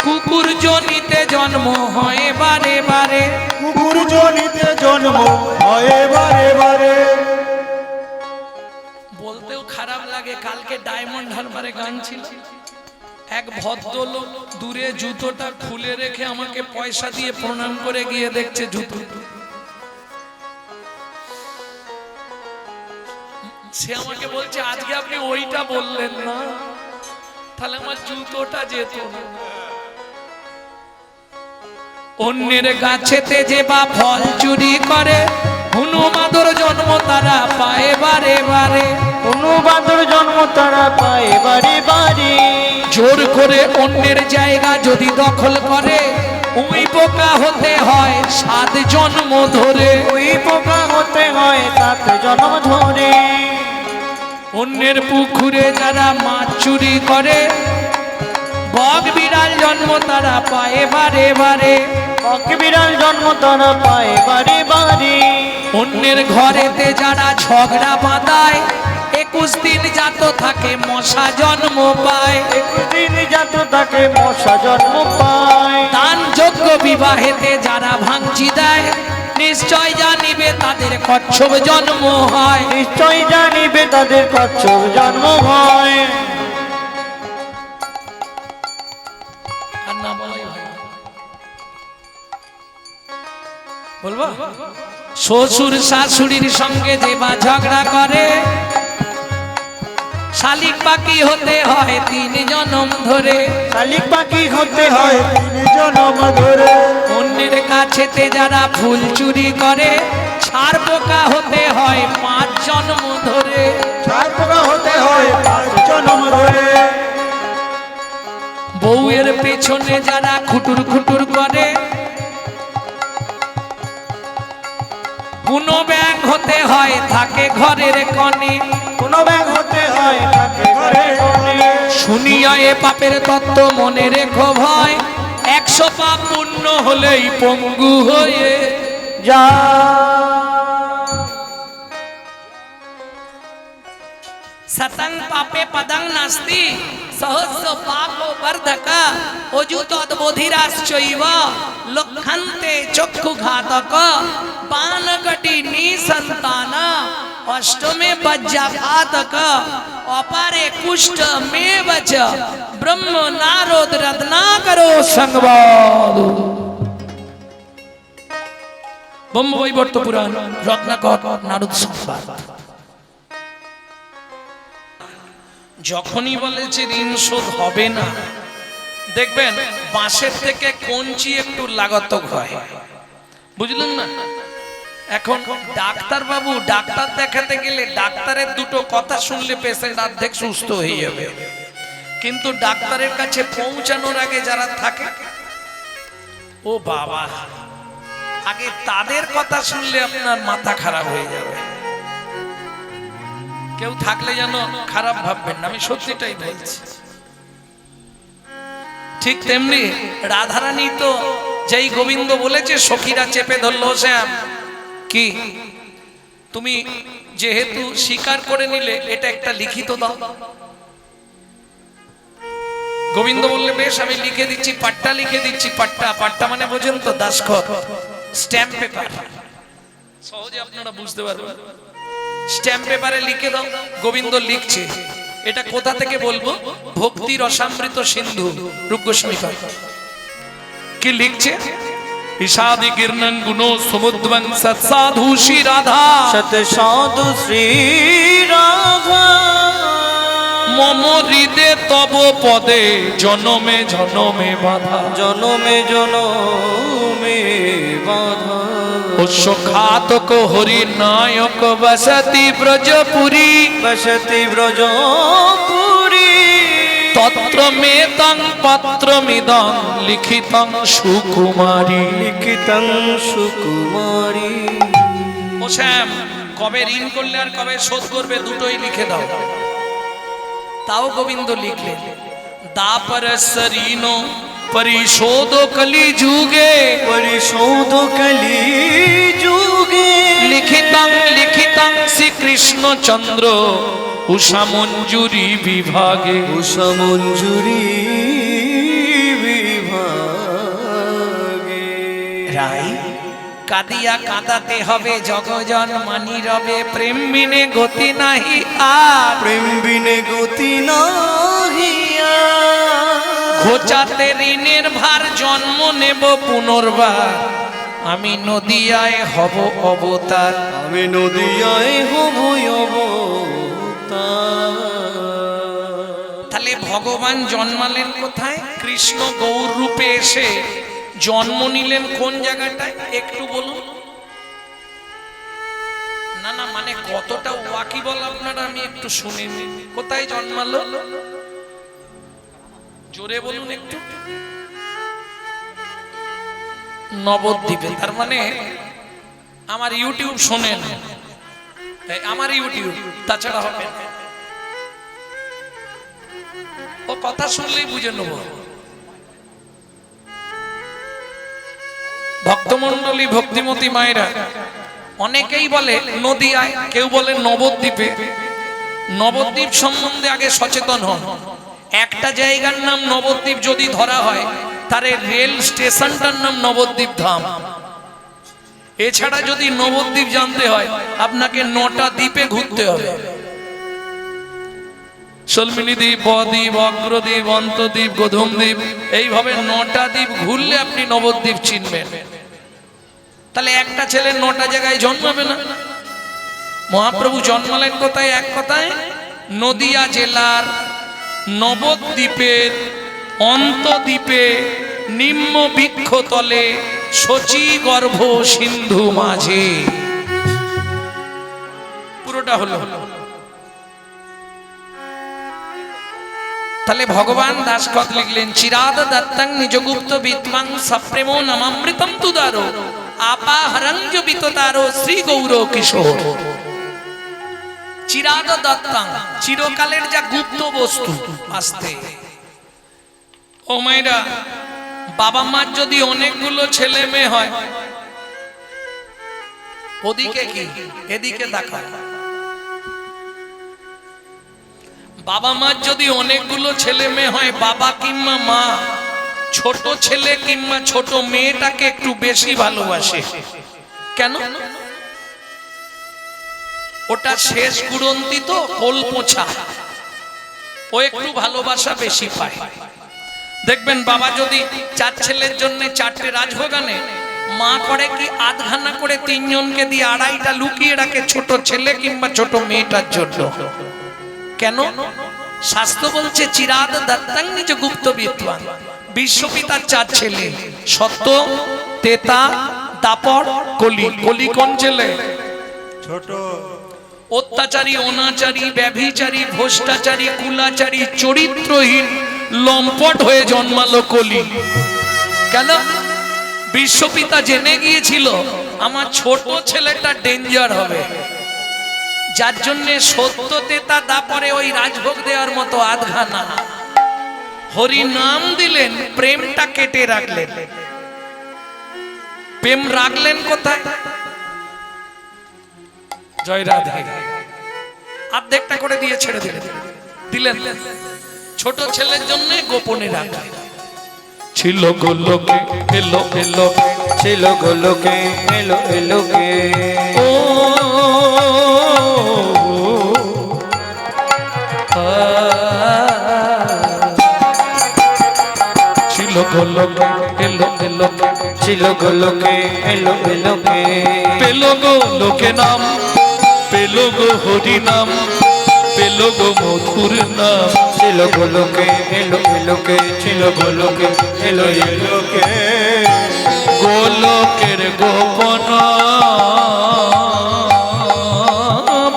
S1: কুকুর জনিতে জন্ম হয় বারে বারে।
S3: কুকুর জনিতে জন্ম হয় বারে বারে।
S1: বলতেও খারাপ লাগে, কালকে ডায়মন্ড হারবারে গান ছিল, এক ভদ্রলোক দূরে জুতোটা খুলে রেখে আমাকে পয়সা দিয়ে প্রণাম করে গিয়ে দেখছে জুতো। সে আমাকে বলছে, আজকে আপনি ওইটা বললেন না, তাহলে আমার জুতোটা যেত না। অন্যের গাছেতে যে বা ফল চুরি করে, হনুমাদর জন্ম তারা পায় বারে বারে,
S2: অনুবাদর জন্ম তারা পায় বারে বারে।
S1: জোর করে অন্যের জায়গা যদি দখল করে, ওই পোকা হতে হয় 7 জন্ম ধরে।
S2: ওই পোকা হতে হয় 7 জন্ম ধরে।
S1: অন্যের পুকুরে যারা মাছ চুরি করে, বক বিড়াল জন্ম তারা পায় বারে বারে।
S2: বক বিড়াল জন্ম তারা পায় বারে বারে।
S1: অন্যের ঘরেতে যারা ঝগড়া বাঁধায়, 21 দিন জাত থাকে মশা জন্ম পায়।
S2: 21 দিন জাত তাকে মশা জন্ম পায়।
S1: দান যোগ্য বিবাহেতে যারা ভাঙচি দেয়, নিশ্চয় জানিবে তাদের কচ্ছপ জন্ম হয়।
S2: নিশ্চয় জানিবে তাদের কচ্ছপ জন্ম হয়।
S1: আর না বলাই ভালো। বলবো, শ্বশুর শাশুড়ির সঙ্গে যে বা ঝগড়া করে, শালিক পাখি হতে হয় 3 জন্ম ধরে।
S2: শালিক পাখি হতে
S3: হতে
S2: হয়
S3: হয় 3 জন্ম ধরে।
S1: অন্যের কাছেতে যারা ফুল চুরি করে, ছাড় পোকা হতে হয় 5 জন্ম ধরে।
S3: ছাড় পোকা হতে হয় 5 জন্ম ধরে।
S1: বউয়ের পেছনে যারা খুটুর খুটুর করে, কোনো ব্যাং হতে হয় থাকে ঘরের কনে।
S2: কোন ব্যাগ হতে হয় তাকে ঘরে ঘরে।
S1: শুনিয়া এ পাপের তত্ত্ব মনে রেখো ভয়, 100 পাপ পূর্ণ হলেই পঙ্গু হয়ে
S2: যা
S1: সতং পাপে পদং নাস্তি, সহস্র পাপ বর্ধকা, অযুত অদ্বোধিরাশ্চৈব লক্ষন্তে চক্ষু ঘাতক, পানকটি নিসন্তান, অষ্টমে বজ্রাঘাতক, অপারে কুষ্ঠ মেবচ, ব্রহ্ম নারদ রত্নাকরো সংবাদ। ব্রহ্মবৈবর্ত পুরাণ রত্নাকর নারদ সংবাদ। যখনই বলেছে ঋণ শোধ হবে না, দেখবেন বাঁশের থেকে কঞ্চি একটু লাগাতক হয়, বুঝলেন না? এখন ডাক্তার বাবু ডাক্তার দেখাতে গেলে ডাক্তারের দুটো কথা শুনলে পেশেন্ট অর্ধেক সুস্থ হয়ে যাবে, কিন্তু ডাক্তারের কাছে পৌঁছানোর আগে যারা থাকে, ও বাবা, আগে তাদের কথা শুনলে আপনার মাথা খারাপ হয়ে যাবে। কেউ থাকলে যেন খারাপ ভাববেন না, আমি সত্যিটাই বলছি। ঠিক তেমনি রাধারানী তো যেই গোবিন্দ বলেছে, সখীরা চেপে ধরলো, শ্যাম কি তুমি যেহেতু স্বীকার করে নিলে, এটা একটা লিখিত দাও। গোবিন্দ বললে বেশ, আমি লিখে দিচ্ছি, পাট্টা লিখে দিচ্ছি। পাট্টা, পাট্টা মানে বোঝেন তো, দাসখত, স্ট্যাম্প পেপার, সহজে আপনারা বুঝতে পারবেন। স্ট্যাম্প পেপারে লিখে দাও। গোবিন্দ লিখছে, এটা কোথা থেকে বলবো? ভক্তি রসামৃত সিন্ধু, রূপ গোস্বামী পাঠ। কি লিখছে? ঈশাদি গির্ণন গুণো সমুদ্বং সৎ সাধু শ্রী রাধা,
S2: সত সাধু শ্রী রাধা,
S1: মম হৃদে তব পদে জনমে জনমে বাধা,
S2: জনমে জনমে বাধা।
S1: অশ্ব ঘাতক হরি নায়ক বসতি ব্রজপুরী,
S2: বসতি ব্রজপুরী,
S1: তত্র মেতং পত্রমিদং লিখিতং সুকুমারী।
S2: লিখিতং সুকুমারী।
S1: ও শ্যাম, কবে ঋণ করলে আর কবে শোধ করবে দুটোই লিখে দাও। তাও গোবিন্দ লিখলেন, দাপর সরিনো পরিশোধ কলি যুগে,
S2: পরিশোধ কলি যুগে,
S1: লিখিতং লিখিতং শ্রীকৃষ্ণ চন্দ্র উষা মঞ্জুরি বিভাগে।
S2: উষা মঞ্জুরি বিভাগে।
S1: রাই কাঁদিয়া কাঁদাতে হবে জগজন মানি রবে, প্রেম বিনে গতি নাহি আর,
S2: প্রেম বিনে গতি নাহি আর।
S1: ঘোচাতে ঋণের ভার জন্ম নেব পুনর্বার, আমি নদিয়ায় হব অবতার।
S2: আমি নদিয়ায় হব অবতার।
S1: তাহলে ভগবান জন্মালেন কোথায়? কৃষ্ণ গৌর রূপে এসে জন্ম নিলেন কোন জায়গাটায় একটু বলুন। না না, মানে কতটা ওয়াকিবল আপনারা আমি একটু শুনিনি। কোথায় জন্মালো জোরে বলুন একটু। নবদ্বীপে। তার মানে আমার ইউটিউব শোনেন, আমার ইউটিউব, তাছাড়া হবে না। ও কথা শুনলেই বুঝে নেব। ভক্তমন্ডলী, ভক্তিমতী মায়েরা, অনেকেই বলে নদিয়ায়, কেউ বলে নবদ্বীপে। নবদ্বীপ সম্বন্ধে আগে সচেতন হন। একটা জায়গার নাম নবদ্বীপ যদি ধরা হয়, তার রেল স্টেশনটার নাম নবদ্বীপ ধাম। এছাড়া যদি নবদ্বীপ জানতে হয়, আপনাকে 9টা দ্বীপে ঘুরতে হবে। সলমিনী দ্বীপ, বদ্বীপ, অগ্রদ্বীপ, অন্তদ্বীপ, গোধূম দ্বীপ, এইভাবে 9টা দ্বীপ ঘুরলে আপনি নবদ্বীপ চিনবেন। তাহলে একটা ছেলে 9টা জায়গায় জন্মাবে না? মহাপ্রভু জন্মালেন কোথায়? এক কথায় নদিয়া জেলার নবদ্বীপের অন্তদ্বীপে নিম্ন বৃক্ষতলে শচী গর্ভ সিন্ধু মাঝে। পুরোটা হলো। তাহলে ভগবান দাসকথ লিখলেন, চিরাদ দত্তং নিজগুপ্ত বিদ্বাং সপ্রেমো নমামৃতম তুদারো আপাহরঞ্জ বিততারো শ্রী গৌর কিশোর। চিরাদ দত্তং, চিরকালের যা গুপ্ত বস্তু। আসতে ও মায়েরা, বাবা মার যদি অনেকগুলো ছেলে মেয়ে হয়, ওদিকে কি এদিকে দেখা, বাবা মার যদি অনেকগুলো ছেলে মেয়ে হয়, বাবা কিংবা মা ছোট ছেলে কিংবা ছোট মেয়েটাকে একটু বেশি ভালোবাসে। কেন? ওটা শেষ গুড়ন্তি তো, কোল পোছা, ও একটু ভালোবাসা বেশি পায়। দেখবেন বাবা যদি 4 ছেলের জন্য 4টে রাজভোগ আনে, মা করে কি আধখানা করে 3 জনকে দিয়ে 2.5টা লুকিয়ে রাখে ছোট ছেলে কিংবা ছোট মেয়েটার জন্য। কেন? শাস্ত্র বলছে চিরাদ দত্তং নিজ গুপ্ত বিদ্বাং। বিশ্বপিতার 4 ছেলে, সত্য, তেতা, দাপর, কলি। কলি কোন ছেলে?
S3: ছোট।
S1: অত্যাচারী, অনাচারী, ব্যভিচারী, ভ্রষ্টাচারী, কুলাচারী, চরিত্রহীন, লম্পট হয়ে জন্মালো কলি। কেন? বিশ্বপিতা জেনে গিয়েছিল আমার ছোট ছেলেটা ডেঞ্জার হবে, যার জন্য সত্য, তেতা, দাপরে ওই রাজভোগ দেওয়ার মতো আধখানা। হরি নাম দিলেন, প্রেমটা কেটে রাখলেন। প্রেম রাখলেন কোথায়? জয় রাধে। অর্ধেকটা করে দিয়ে ছেড়ে দিলেন। ছোট ছেলের জন্য গোপনে রাখলেন। ছিল গোলোকে এলো এলো,
S2: ছিল গোলোকে এলো এলোকে,
S1: ও ছিল গোলোকে এলো এলো,
S2: ছিল গোলোকে এলো এলোকে,
S1: পেলো গো লোকে নাম, পেলো গো হরি নাম, পেলো গো মধুর নাম।
S2: ছিল গোলোকে এলো এলোকে, ছিল গোলোকে এলো এলোকে,
S1: গোলকের গোপন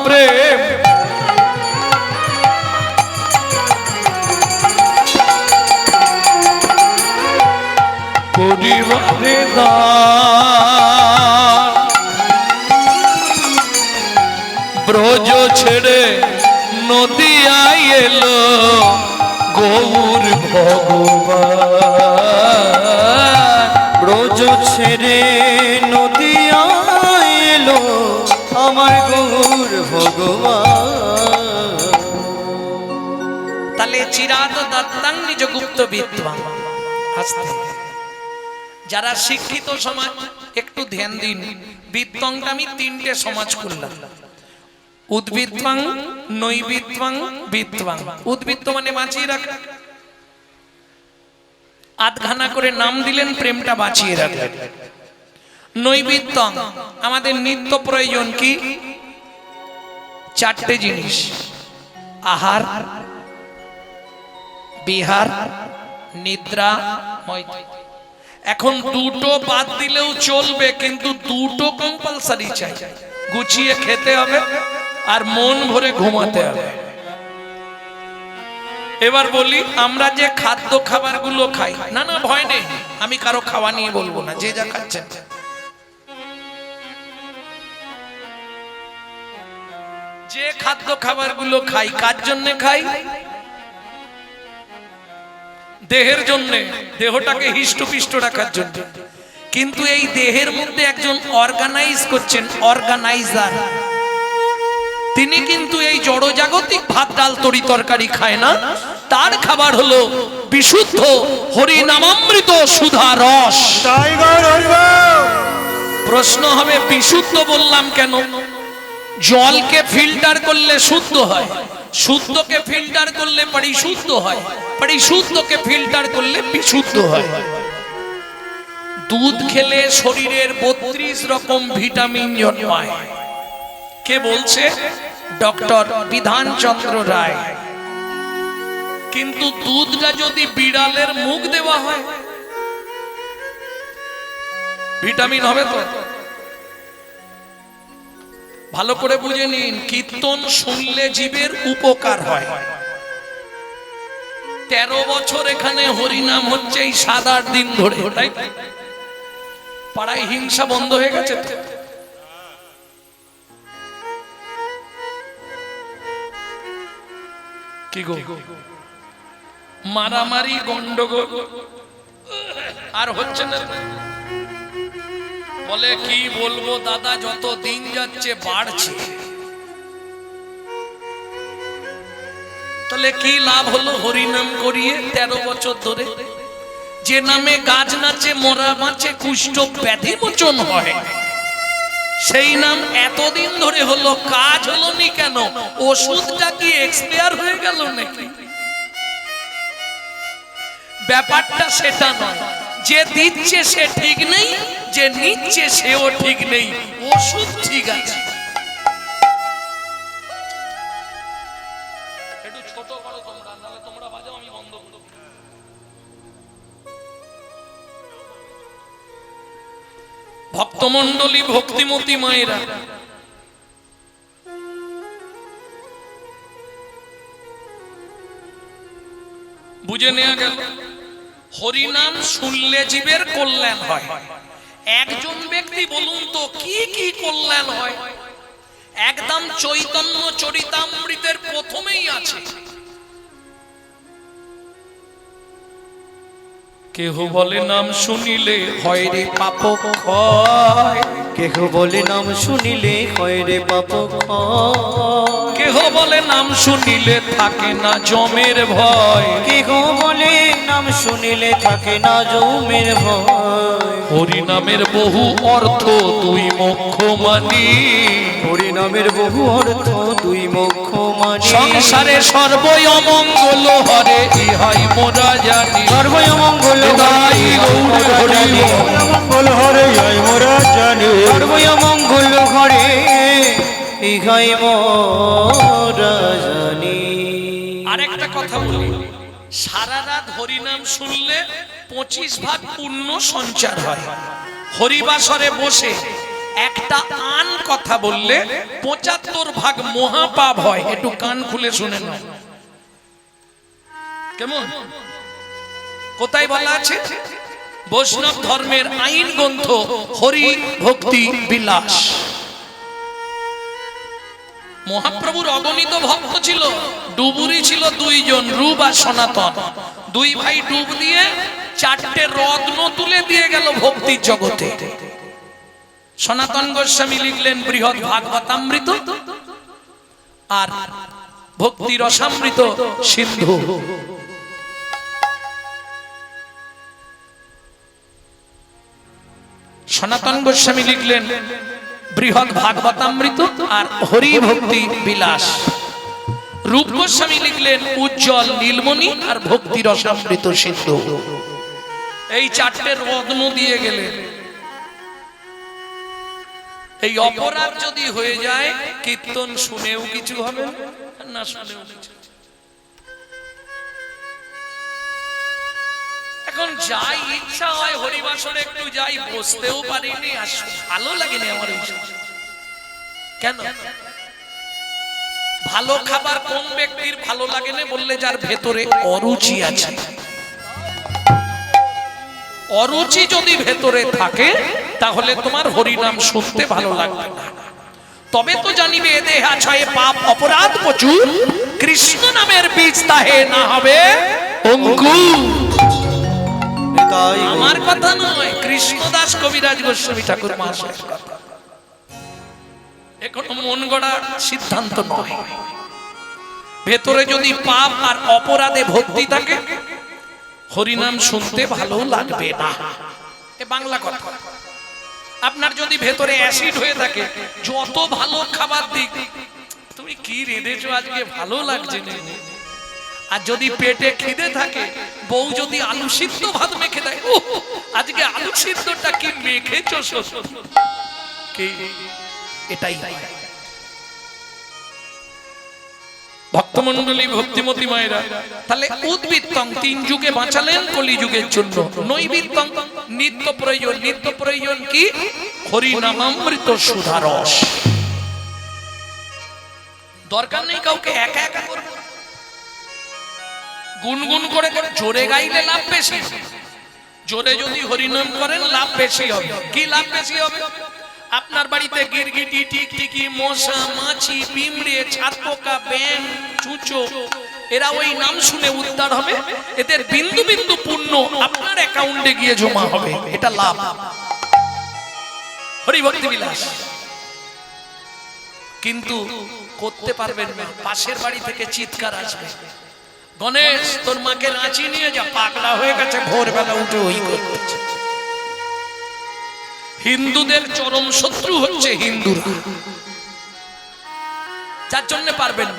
S1: প্রেম পরিবারে দান। ব্রজ ছেড়ে নদিয়ায় এলো গৌর ভগবান।
S2: ব্রজ ছেড়ে নদিয়া এলো আমার গৌর ভগবান।
S1: তাহলে চিরাদ দত্তং নিজ গুপ্ত বিদ্বাং। আস্তে যারা শিক্ষিত সমাজ একটু ধ্যান দিন। বিদ্বাংটা আমি 3টে সমাজ করলাম, উদ্বিদ্বাং, নৈবিদ্বাং, বিদ্বাং। উদ্বৃত্ত মানে বাঁচিয়ে রাখা, আধখানা করে নাম দিলেন, প্রেমটা বাঁচিয়ে রাখলেন। নৈবিদ্বাং আমাদের নিত্য প্রয়োজন কি? 4টে জিনিস, আহার, বিহার, নিদ্রা, মৈথুন। এখন 2টো বাদ দিলেও চলবে, কিন্তু 2টো কম্পালসারি চাই। গুছিয়ে খেতে হবে আর মন ভরে ঘুমাতে হবে। এবার বলি, আমরা যে খাদ্য খাবারগুলো খাই, না না ভয় নেই, আমি কারো খাওয়া নিয়ে বলবো না, যে যা খাচ্ছেন। যে খাদ্য খাবারগুলো খাই, কার জন্য খাই? দেহের জন্য, দেহটাকে হিষ্টপিষ্ট রাখার জন্য। কিন্তু এই দেহের মধ্যে একজন অর্গানাইজ করছেন, অর্গানাইজার, তিনি কিন্তু এই জড়জাগতিক ভাত ডাল তরি তরকারি খায় না। তার খাবার হলো বিশুদ্ধ হরি নামামৃত সুধা রস। প্রশ্ন হবে, বিশুদ্ধ বললাম কেন? জলকে ফিল্টার করলে শুদ্ধ হয়, শুদ্ধকে ফিল্টার করলে পরিশুদ্ধ হয়, পরিশুদ্ধকে ফিল্টার করলে বিশুদ্ধ হয়। দুধ খেলে শরীরের 32 রকম ভিটামিন জন্মায়। কে বলছে? ডক্টর বিধানচন্দ্র রায়। কিন্তু দুধটা যদি বিড়ালের মুখ দেওয়া হয়, ভিটামিন হবে তো? ভালো করে বুঝে নিন, কীর্তন শুনলে জীবের উপকার হয়। 13 বছর এখানে হরিনাম হচ্ছে এই 7-8 দিন ধরে, তাই পাড়ায় হিংসা বন্ধ হয়ে গেছে। কি গো, মারামারি গন্ডগোল আর হচ্ছে না? বলে কি বলবো দাদা, যত দিন যাচ্ছে বাড়ছে। তাহলে কি লাভ হলো হরিনাম করিয়ে 13 বছর ধরে? যে নামে গাছ নাচে, মরা বাঁচে, কুষ্ঠ ব্যাধি মোচন হয়, সেই নাম এতদিন ধরে হলো, কাজ হলো নি কেন? ওষুধটা কি এক্সপায়ার হয়ে গেল নাকি? ব্যাপারটা সেটা নয়। যে দিচ্ছে সে ঠিক নেই, যে নিচ্ছে সেও ঠিক নেই, ওষুধ ঠিক আছে। একটু ছোট করো তোমরা, নাহলে তোমরা বাজাও, আমি বন্ধ করব। ভক্তমণ্ডলী, ভক্তিমতী মায়েরা, বুঝে নেওয়া গেল, হরিনাম শুনলে জীবের কল্যাণ হয়। একজন ব্যক্তি বলুন তো কি কি কল্যাণ হয়? একদম চৈতন্য চরিতামৃতের প্রথমেই আছে, কেহ বলে নাম শুনিলে হয় রে পাপ ক্ষয়।
S2: কেহ বলে নাম শুনিলে হয় রে পাপ ক্ষয়।
S1: কেহ বলে নাম শুনিলে থাকে না জমের ভয়।
S2: কেহ বলে নাম শুনিলে থাকে না জমের ভয়।
S1: হরিনামের বহু অর্থ দুই মোক্ষ মানি।
S2: হরিনামের বহু অর্থ দুই মোক্ষ মানি।
S1: সংসারে সর্বই অমঙ্গল হরে, ইহাই মোরা জানি।
S2: সর্বই অমঙ্গল
S1: হৃদয় গৌর হরি
S3: মঙ্গল হরে জয় মোরা জানি।
S2: সর্বই অমঙ্গল ঘরে ইহাই মোরা জানি।
S1: আরেকটা কথা বলি, সারা রাত হরিনাম শুনলে 25 ভাগ পুণ্য সঞ্চার হয়। হরিবাসরে বসে একটা আন কথা বললে 75 ভাগ মহাপাপ হয়। একটু কান খুলে শুনে নাও, কেমন? কোথায় বলা আছে? বৈষ্ণব ধর্মের আইন গ্রন্থ হরি ভক্তি বিলাস। মহাপ্রভুর অগণিত ভক্ত ছিল, ডুবুরি ছিল 2 জন, রূপ আর সনাতন। 2 ভাই ডুব দিয়ে 4টে রত্ন তুলে দিয়ে গেল ভক্তির জগতে। সনাতন গোস্বামী লিখলেন বৃহৎ ভাগবতামৃত আর ভক্তি রসামৃত সিন্ধু। সনাতন গোস্বামী লিখলেন বৃহৎ ভাগবতামৃত আর হরি ভক্তি বিলাস। রূপ গোস্বামী লিখলেন উজ্জ্বল নীলমণি আর ভক্তি রসামৃত সিন্ধু। এই 4টে রত্ন দিয়ে গেলেন। এই অপরাধ যদি হয়ে যায়, কীর্তন শুনেও কিছু হবে না, শুনেও কিছু। এখন যাই ইচ্ছা হয় হরিবাসরে একটু যাই, বসতেও পারিনি, আর ভালো লাগেনি আমার। কেন? ভালো খাবার কোন ব্যক্তির ভালো লাগে না বললে যার ভেতরে অরুচি আছে। অরুচি যদি ভেতরে থাকে তাহলে তোমার হরিনাম শুনতে ভালো লাগবে না। তবে তো জানিবে এ দেহা ছয়ে পাপ অপরাধ প্রচুর, কৃষ্ণ নামের বীজ তাহে না হবে অঙ্কুর। আমার কথা নয়, কৃষ্ণদাস কবিরাজ গোস্বামী ঠাকুর মহাশয়ের কথা। এখনো মন গড়া সিদ্ধান্ত নয়। ভেতরে যদি পাপ আর অপরাধে ভর্তি থাকে হরিনাম শুনতে ভালো লাগবে না। এ বাংলা কথা। আপনার যদি ভেতরে অ্যাসিড হয়ে থাকে, যত ভালো খাবার দিক তুমি কি রেঁধেছো আজকে ভালো লাগছে না। আর যদি পেটে খিদে থাকে, বউ যদি আলু সিদ্ধ ভাত মেখে দেয়, ও আজকে আলু সিদ্ধটা কি মেখেছো শ্বশুর, কি এটাই ভক্তমণ্ডলী ভক্তিমতী মায়েরা। তাহলে উদ্বৃত্তং তিন যুগে বাঁচালেন কলিযুগের জন্য, নৈবিত্তং নিত্য প্রয়োজন। নিত্য প্রয়োজন কি? হরিনামামৃত সুধারস। দরকার নেই কাউকে একা একা করবে, গুনগুন করে করে জোরে গাইলে লাভ বেশি। জোরে যদি হরিনাম করেন লাভ বেশি হবে। কি লাভ বেশি হবে? আপনার বাড়িতে গিরগিটি, টিকটিকি, মশা, মাছি, পিঁমড়ে, ছাতপোকা, ব্যাঙ, চুঁচো এরা ওই নাম শুনে উদ্ধার হবে। এদের বিন্দু বিন্দু পুণ্য আপনার অ্যাকাউন্টে গিয়ে জমা হবে। এটা লাভ। হরি ভক্তি বিলাস। কিন্তু করতে পারবেন না, পাশের বাড়ি থেকে চিৎকার আসবে, গণেশ তোর মাকে রাঁচি নিয়ে যা, পাগলা হয়ে গেছে, ভোরবেলা উঠে ওই করতেছে। হিন্দুদের চরম শত্রু হচ্ছে হিন্দুরা, যার জন্য পারবেন।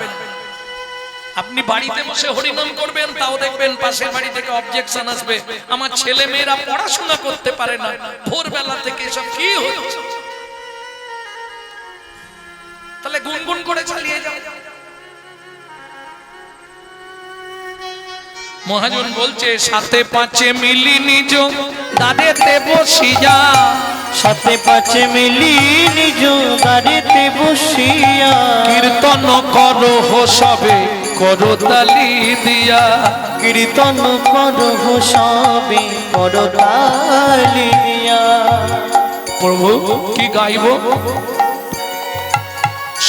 S1: আপনি বাড়িতে বসে হরিনাম করবেন, তাও দেখবেন পাশের বাড়ি থেকে অবজেকশন আসবে, আমার ছেলে মেয়েরা পড়াশোনা করতে পারে না, ভোরবেলা থেকে এসব কি হচ্ছে। তাহলে গুনগুন করে চালিয়ে যাও। মহাজন বলছে সাথে পাঁচে মিলি নিজ দাঁড়েতে বসিয়া,
S2: সাথে পাঁচে মিলি নিজ দাঁড়েতে বসিয়া,
S1: কীর্তন করো সবে করো তালি দিয়া,
S2: কীর্তন করহ সবে করতালি দিয়া।
S1: প্রভু কি গাইব?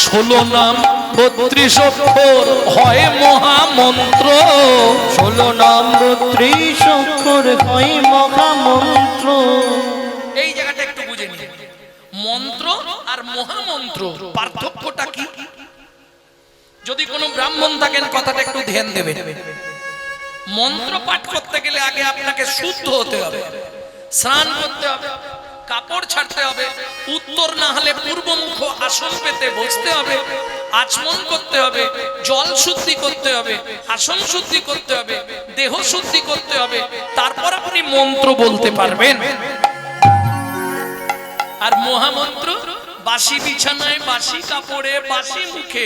S1: 16 নাম 32 অক্ষর হয় মহামন্ত্র,
S2: 16 নাম 32 অক্ষর হয় মহামন্ত্র।
S1: এই জায়গাটা একটু বুঝে নিন, মন্ত্র আর মহামন্ত্র পার্থক্যটা কি? যদি কোনো ব্রাহ্মণ থাকেন কথাটা একটু ধ্যান দেবেন। মন্ত্র পাঠ করতে গেলে আগে আপনাকে শুদ্ধ হতে হবে, স্নান করতে হবে, কাপড় ছাড়তে হবে, উত্তর না হলে পূর্বমুখ আসন পেতে বসতে হবে, আচমন করতে হবে, জল শুদ্ধি করতে হবে, আসন শুদ্ধি করতে হবে, দেহ শুদ্ধি করতে হবে, তারপর আপনি মন্ত্র বলতে পারবেন। আর মহামন্ত্র বাসি বিছানায়, বাসি কাপড়ে, বাসি মুখে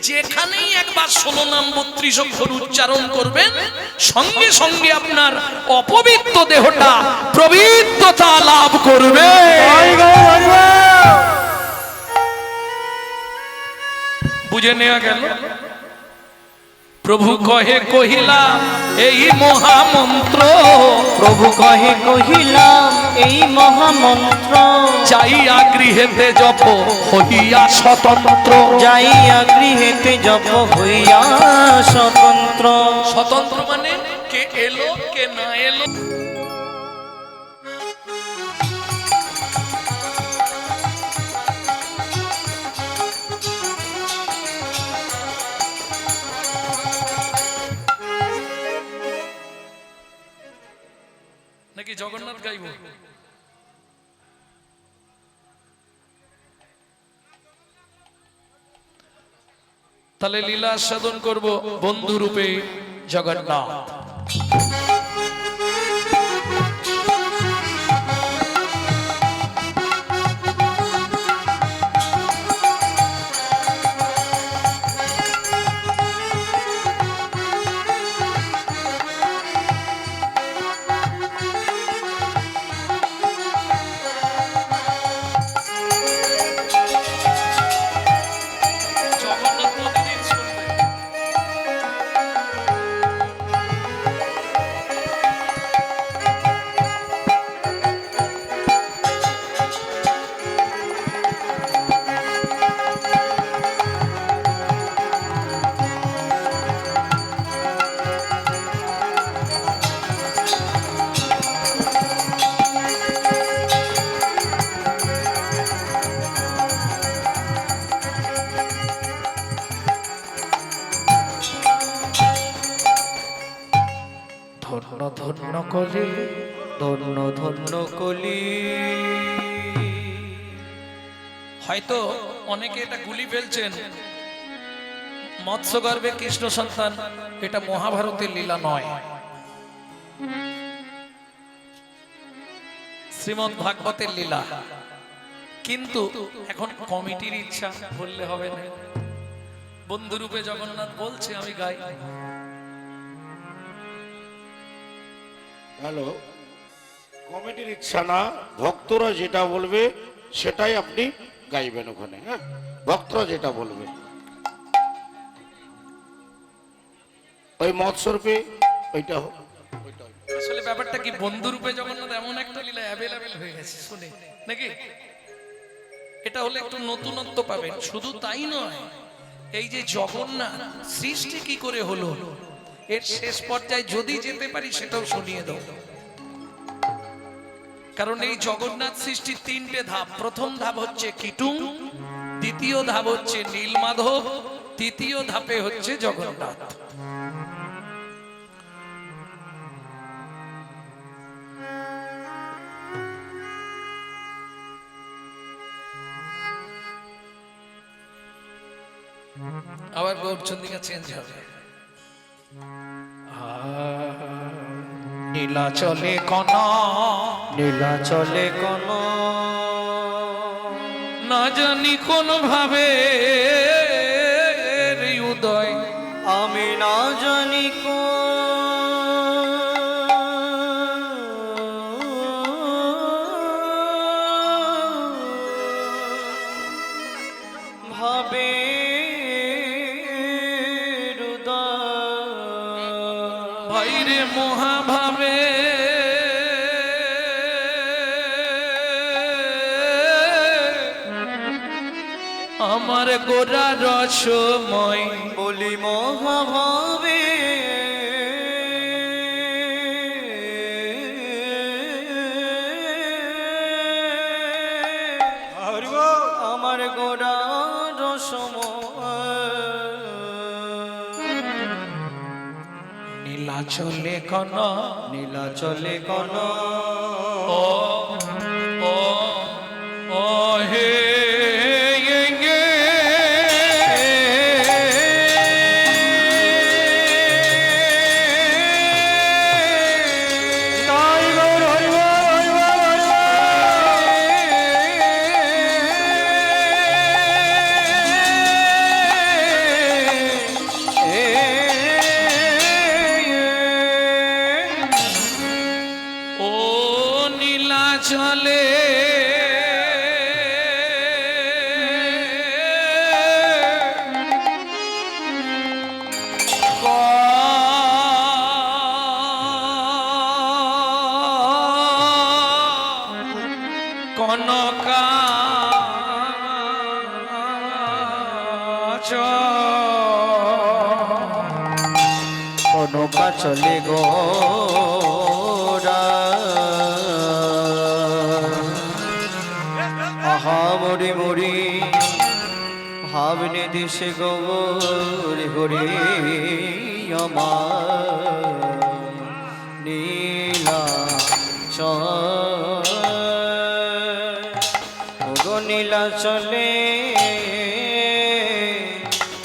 S1: যেখানেই একবার 16 নাম 32 অক্ষর উচ্চারণ করবেন, সঙ্গে সঙ্গে আপনার অপবিত্র দেহটা পবিত্রতা লাভ করবে। বুঝে নেওয়া গেল? প্রভু কহে কহিলাম এই মহামন্ত্র,
S2: প্রভু কহে কহিলাম এই মহামন্ত্র,
S1: যাইয়া গৃহেতে জপ হইয়া স্বতন্ত্র,
S2: যাইয়া গৃহেতে জপ হইয়া স্বতন্ত্র।
S1: স্বতন্ত্র মানে কে এলো কে না এলো। নাকি জগন্নাথ গাইব? তাহলে লীলা সাধন করব বন্ধু রূপে জগন্নাথ। ধন্য ধন্য কলি,
S2: ধন্য ধন্য কলি।
S1: হয়তো অনেকে এটা গুলি ফেলছেন, মৎস্যগর্ভে কৃষ্ণ সন্তান, এটা মহাভারতের লীলা নয়, শ্রীমদ্ ভাগবতের লীলা। কিন্তু এখন কমিটির ইচ্ছা, বললে হবে না। বন্ধুরূপে জগন্নাথ বলছে আমি গাই।
S4: হ্যালো, কমিটির ইচ্ছা না, ভক্তরা যেটা বলবে সেটাই আপনি গাইবেন ওখানে। হ্যাঁ, ভক্তরা যেটা বলবে ওই মৎস্যরূপে ওইটা হোক।
S1: আসলে ব্যাপারটা কি, বন্ধুরূপে জগন্নাথ এমন একটা লীলা অ্যাভেলেবেল হয়ে গেছে, শুনে নাকি? এটা হলে একটু নতুনত্ব পাবেন। শুধু তাই নয়, এই যে জগন্নাথ সৃষ্টি কি করে হলো, এর শেষ পর্যায়ে যদি যেতে পারি সেটাও শুনিয়ে দাও। কারণ এই জগন্নাথ সৃষ্টির তিনটে ধাপ। প্রথম ধাপ হচ্ছে কীটুং, দ্বিতীয় ধাপ হচ্ছে নীলমাধব, তৃতীয় ধাপে হচ্ছে জগন্নাথ। আবার গৌরচন্দ্রিকা চেঞ্জ হবে। নীলাচলে কন,
S2: নীলাচলে কোন
S1: না জানি কোন ভাবে উদয়,
S2: আমি না জানি ভাবে
S1: ভাইরে মহাভাবে আমার গোরা রসময়,
S2: বলি মহাভাবে আমার গোড়া রসময়।
S1: নীলাচলে কন,
S2: নীলাচলে কোন
S1: ও ও ও হে গে ও নীলাচলে কনকা
S2: কনকা চলে গোরা আহা মরি মরি ভাবনে দেশে গৌর হরি আমার নীলা গো নীলা চলে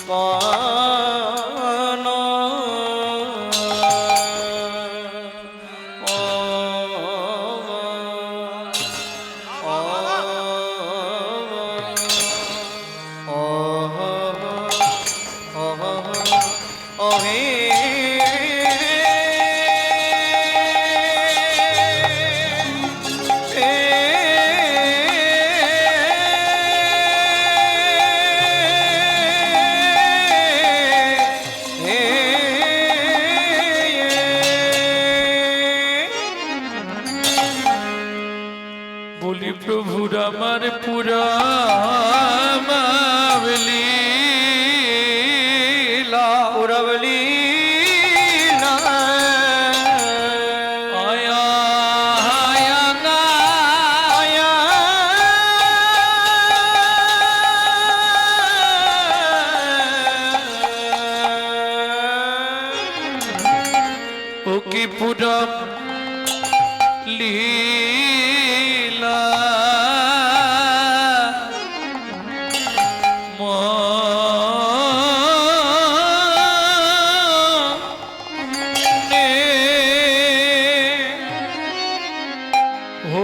S2: কোন
S1: বলি প্রভুর আমার পুরা লীলা,
S2: পুরবলি
S1: আয়া আয়া না ও কি পুরব লীলা মনে হো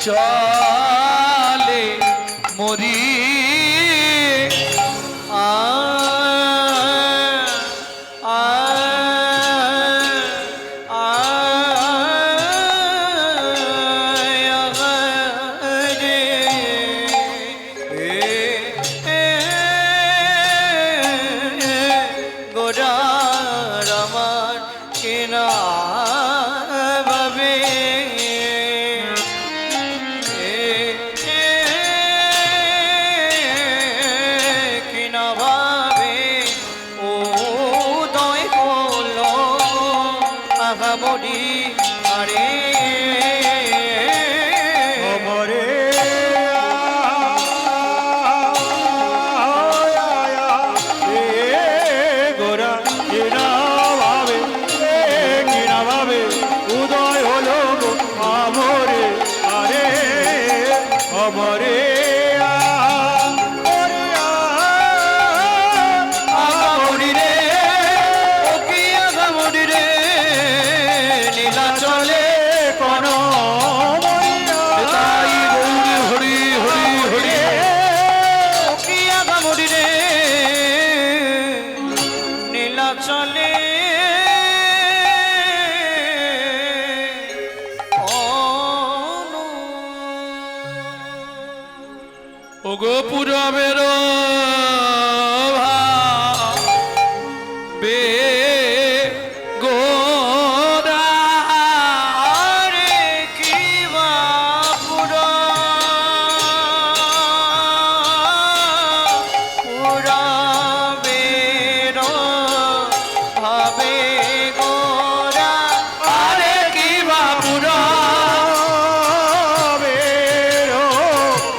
S1: চলে মরি
S2: গোরার আমার কেনা ভাবে কিনা ভাবে উদয় হলো আগামরি আরে
S3: অমরে গোরা কিনা ভাবে উদয় হলো গো আমরে আরে অমরে
S2: আগামরি রে ও কি আগামরি রে নীলা চলে কোন
S1: তাই গৌরী হরি হরি হরি
S2: ও কি আগামরি রে নীলা চলে
S1: ওগো পুরবের বে গোরা
S2: আরে কি বাপুর পুরবের ভাবে গোরা
S1: আরে কি বাপুর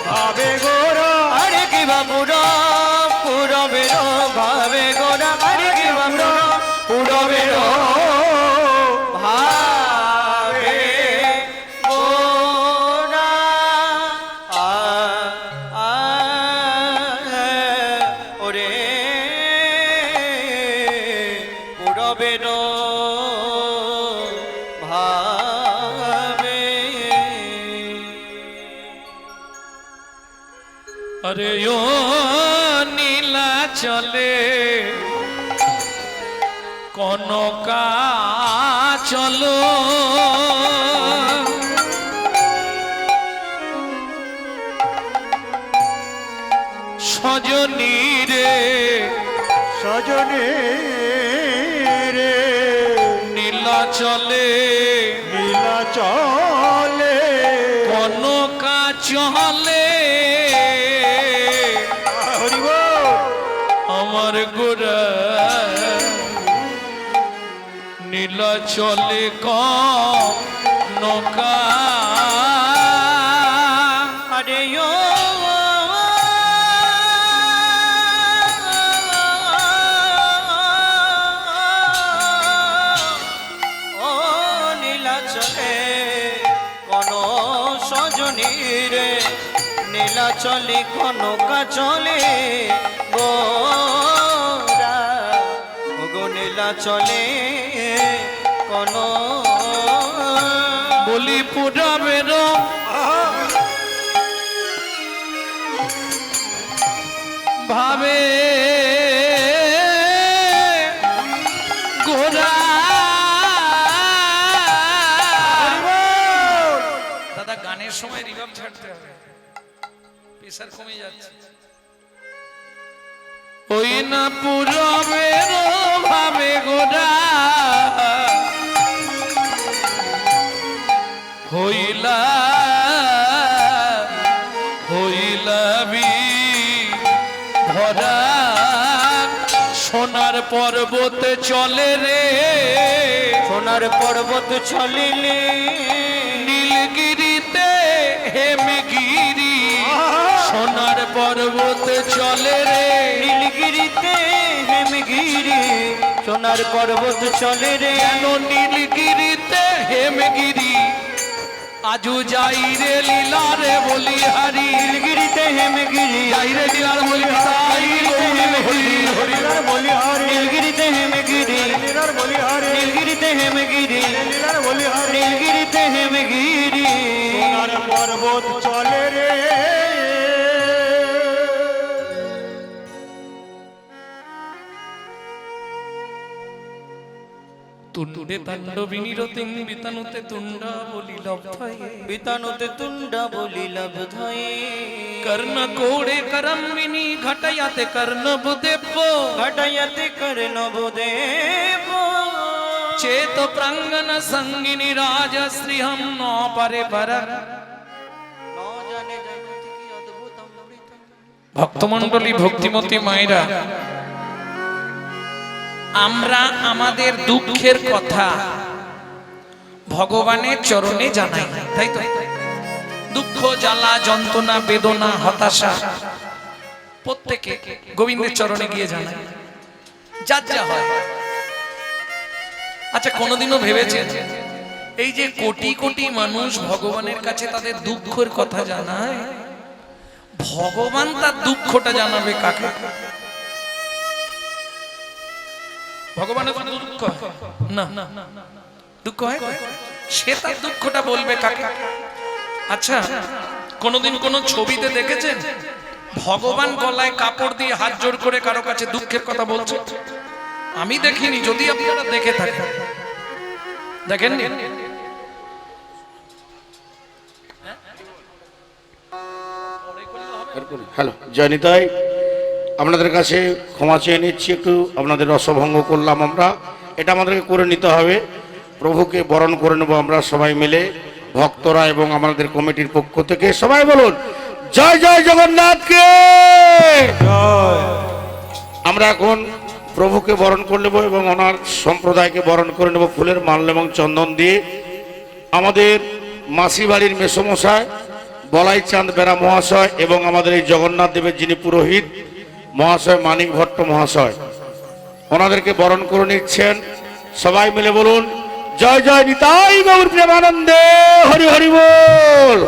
S3: ভাবে গোরা
S2: আরে কি বাপুর পুরবের ভাবে গোরা আরে কি বাপুর পুরবের ভাবে গোরা ওরে পুরবের ভাবে
S1: আরে ও নীলা চলে কনকা চলো সজনী রে
S3: সজনে রে
S1: নীলা চলে
S3: নীলা চলে
S1: কনকা চলে
S3: হরিব
S1: আমার গোরা নীলা চলে কনকা
S2: আরে ও নীলা চলে কোন সজনী রে নীলা চলে কনকা চলে গোরা ও গো নীলা চলে কোন
S1: বলি পুরবের ভাবে গোরা দাদা গানের সময় রিভার্ব ছাড়তে হবে, প্রেসার কমে যাচ্ছে। ওই না পুরবের ভাবে গোরা হইলা হইলা ভরা সোনার পর্বত চলে রে,
S2: সোনার পর্বত চলিলে
S1: নীলগিরিতে হেমগিরি, সোনার পর্বত চলে রে,
S2: নীলগিরিতে হেমগিরি, সোনার পর্বত চলে রে,
S1: কেন নীলগিরিতে হেমগিরি, আজু যাই রে লীলা রে বলি হারি,
S2: নীলগিরিতে হেমগিরি,
S1: যাই রে লীলার বলি হারি,
S3: লীলার বলি হারি
S2: নীলগিরিতে হেমগিরি,
S3: লীলার বলি হারি
S2: নীলগিরিতে হেমগিরি,
S3: লীলার বলি হারি
S2: নীলগিরিতে হেমগিরি,
S3: সোনার পর্বত চলে রে।
S1: তুণ্ডে তাণ্ডবিনী রতিং বিতানুতে তুণ্ডা বলি লব্ধয়ে,
S2: বিতানুতে তুণ্ডা বলি লব্ধয়ে,
S1: কর্ণ কোড়ে করম্বিনী ঘটয়াতে কর্ণব দেব,
S2: ঘটয়তে কর্ণব দেব,
S1: চেত প্রাঙ্গন সঙ্গিনী রাজশ্রী হম ন পারে পর। ভক্তমণ্ডলী ভক্তিমতী মায়েরা, আমরা আমাদের দুঃখের কথা ভগবানের চরণে জানাই, তাই তো? দুঃখ জ্বালা যন্ত্রণা বেদনা হতাশা প্রত্যেকে গোবিন্দের চরণে গিয়ে জানাই, যার যা হয়। আচ্ছা, কোনোদিনও ভেবেছেন এই যে কোটি কোটি মানুষ ভগবানের কাছে তাদের দুঃখের কথা জানায়, ভগবান তার দুঃখটা জানাবে কাকে? ভগবানের কোনো দুঃখ হয়? না, দুঃখ হয় তো? সে তার দুঃখটা বলবে কাকে? আচ্ছা, কোনোদিন কোন ছবিতে দেখেছেন ভগবান গলায় কাপড় দিয়ে হাত জোড় করে কারো কাছে দুঃখের কথা বলছে? আমি দেখিনি, যদি আপনারা দেখে থাকেন। দেখেন
S4: হ্যালো, জয়নিতাই, আপনাদের কাছে ক্ষমা চেয়ে নিচ্ছি, একটু আপনাদের রসভঙ্গ করলাম আমরা, এটা আমাদেরকে করে নিতে হবে। প্রভুকে বরণ করে নেব আমরা সবাই মিলে, ভক্তরা এবং আমাদের কমিটির পক্ষ থেকে। সবাই বলুন জয় জয় জগন্নাথকে। আমরা এখন প্রভুকে বরণ করে নেব এবং ওনার সম্প্রদায়কে বরণ করে নেব ফুলের মাল্য এবং চন্দন দিয়ে। আমাদের মাসি বাড়ির মেসমশাই বলাই চাঁদ বেরা মহাশয় এবং আমাদের এই জগন্নাথ দেবের যিনি পুরোহিত মহাশয় মানিক ভট্ট মহাশয়, ওনাদেরকে বরণ করে নিচ্ছেন। সবাই মিলে বলুন জয় জয় নিতাই গৌর প্রেমানন্দে, হরি হরি বল।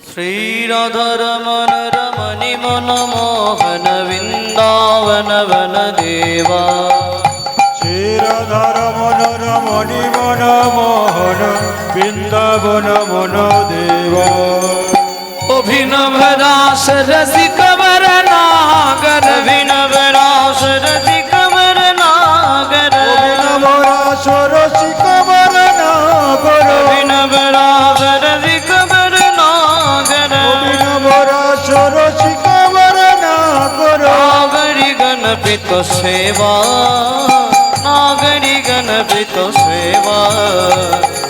S2: শ্রীরাধারমণ রমণি মনমোহন বৃন্দাবন বন দেবা,
S3: শ্রীরাধার মনোরমণি মনমোহন বৃন্দাবন মন দেব,
S1: অভিনব রাস রসিক বর নাগর,
S2: অভিনব রাস রসিক বর নাগর,
S3: নবরাস রসিক বর নাগর,
S2: অভিনব রাস রসিক বর নাগর,
S3: নবরাস রসিক বর নাগর,
S2: নাগরি গণপিত সেবা, নাগরি গণপিত সেবা,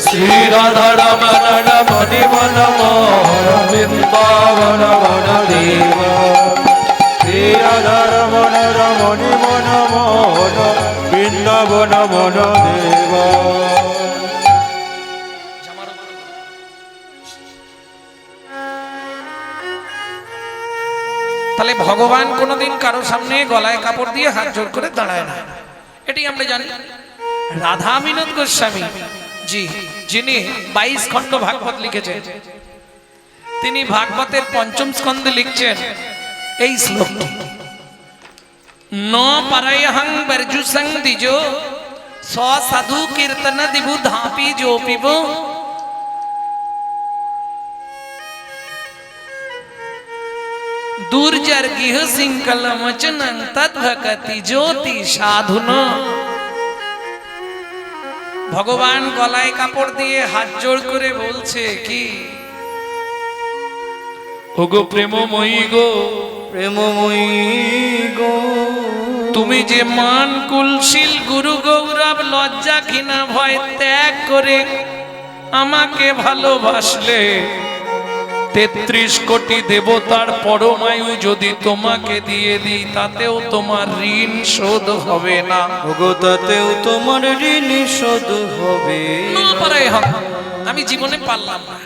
S1: শ্রীরাধা রমণ রমণি মনমোহন বৃন্দাবন বন দেবা,
S3: শ্রীরাধার মনোরমণি মনমোহন বৃন্দাবন মন দেব।
S1: তাহলে ভগবান কোনোদিন কারো সামনে গলায় কাপড় দিয়ে হাত জোড় করে দাঁড়ায় না, এটি আমরা জানি। রাধা বিনোদ গোস্বামী জি, যিনি 22 খণ্ড ভাগবত লিখেছেন, তিনি ভাগবতের পঞ্চম স্কন্ধে লিখছেন এই শ্লোকটি, ন পারায়হং বর্জুসং দিজো স্ব সাধু কীর্তন দিবু ধাপি जो পিবো, দুর্জর গৃহ সিংকল মচনং তদ্ভকতি জ্যোতি সাধুন। ভগবান গলায় কাপড় দিয়ে হাত জোড় করে বলছে কি, ওগো প্রেমময়ী গো,
S2: প্রেমময়ী গো,
S1: তুমি যে মান কুলশীল গুরু গৌরব লজ্জা ঘৃণা ভয় ত্যাগ করে আমাকে ভালোবাসলে, 33 কোটি দেবতার পরমায়ু যদি তোমাকে দিয়ে দিই তাতেও তোমার ঋণ শোধ হবে না।
S2: ওগো তাতেও তোমার ঋণ শোধ হবে
S1: না পারে, আমি জীবনে পারলাম না।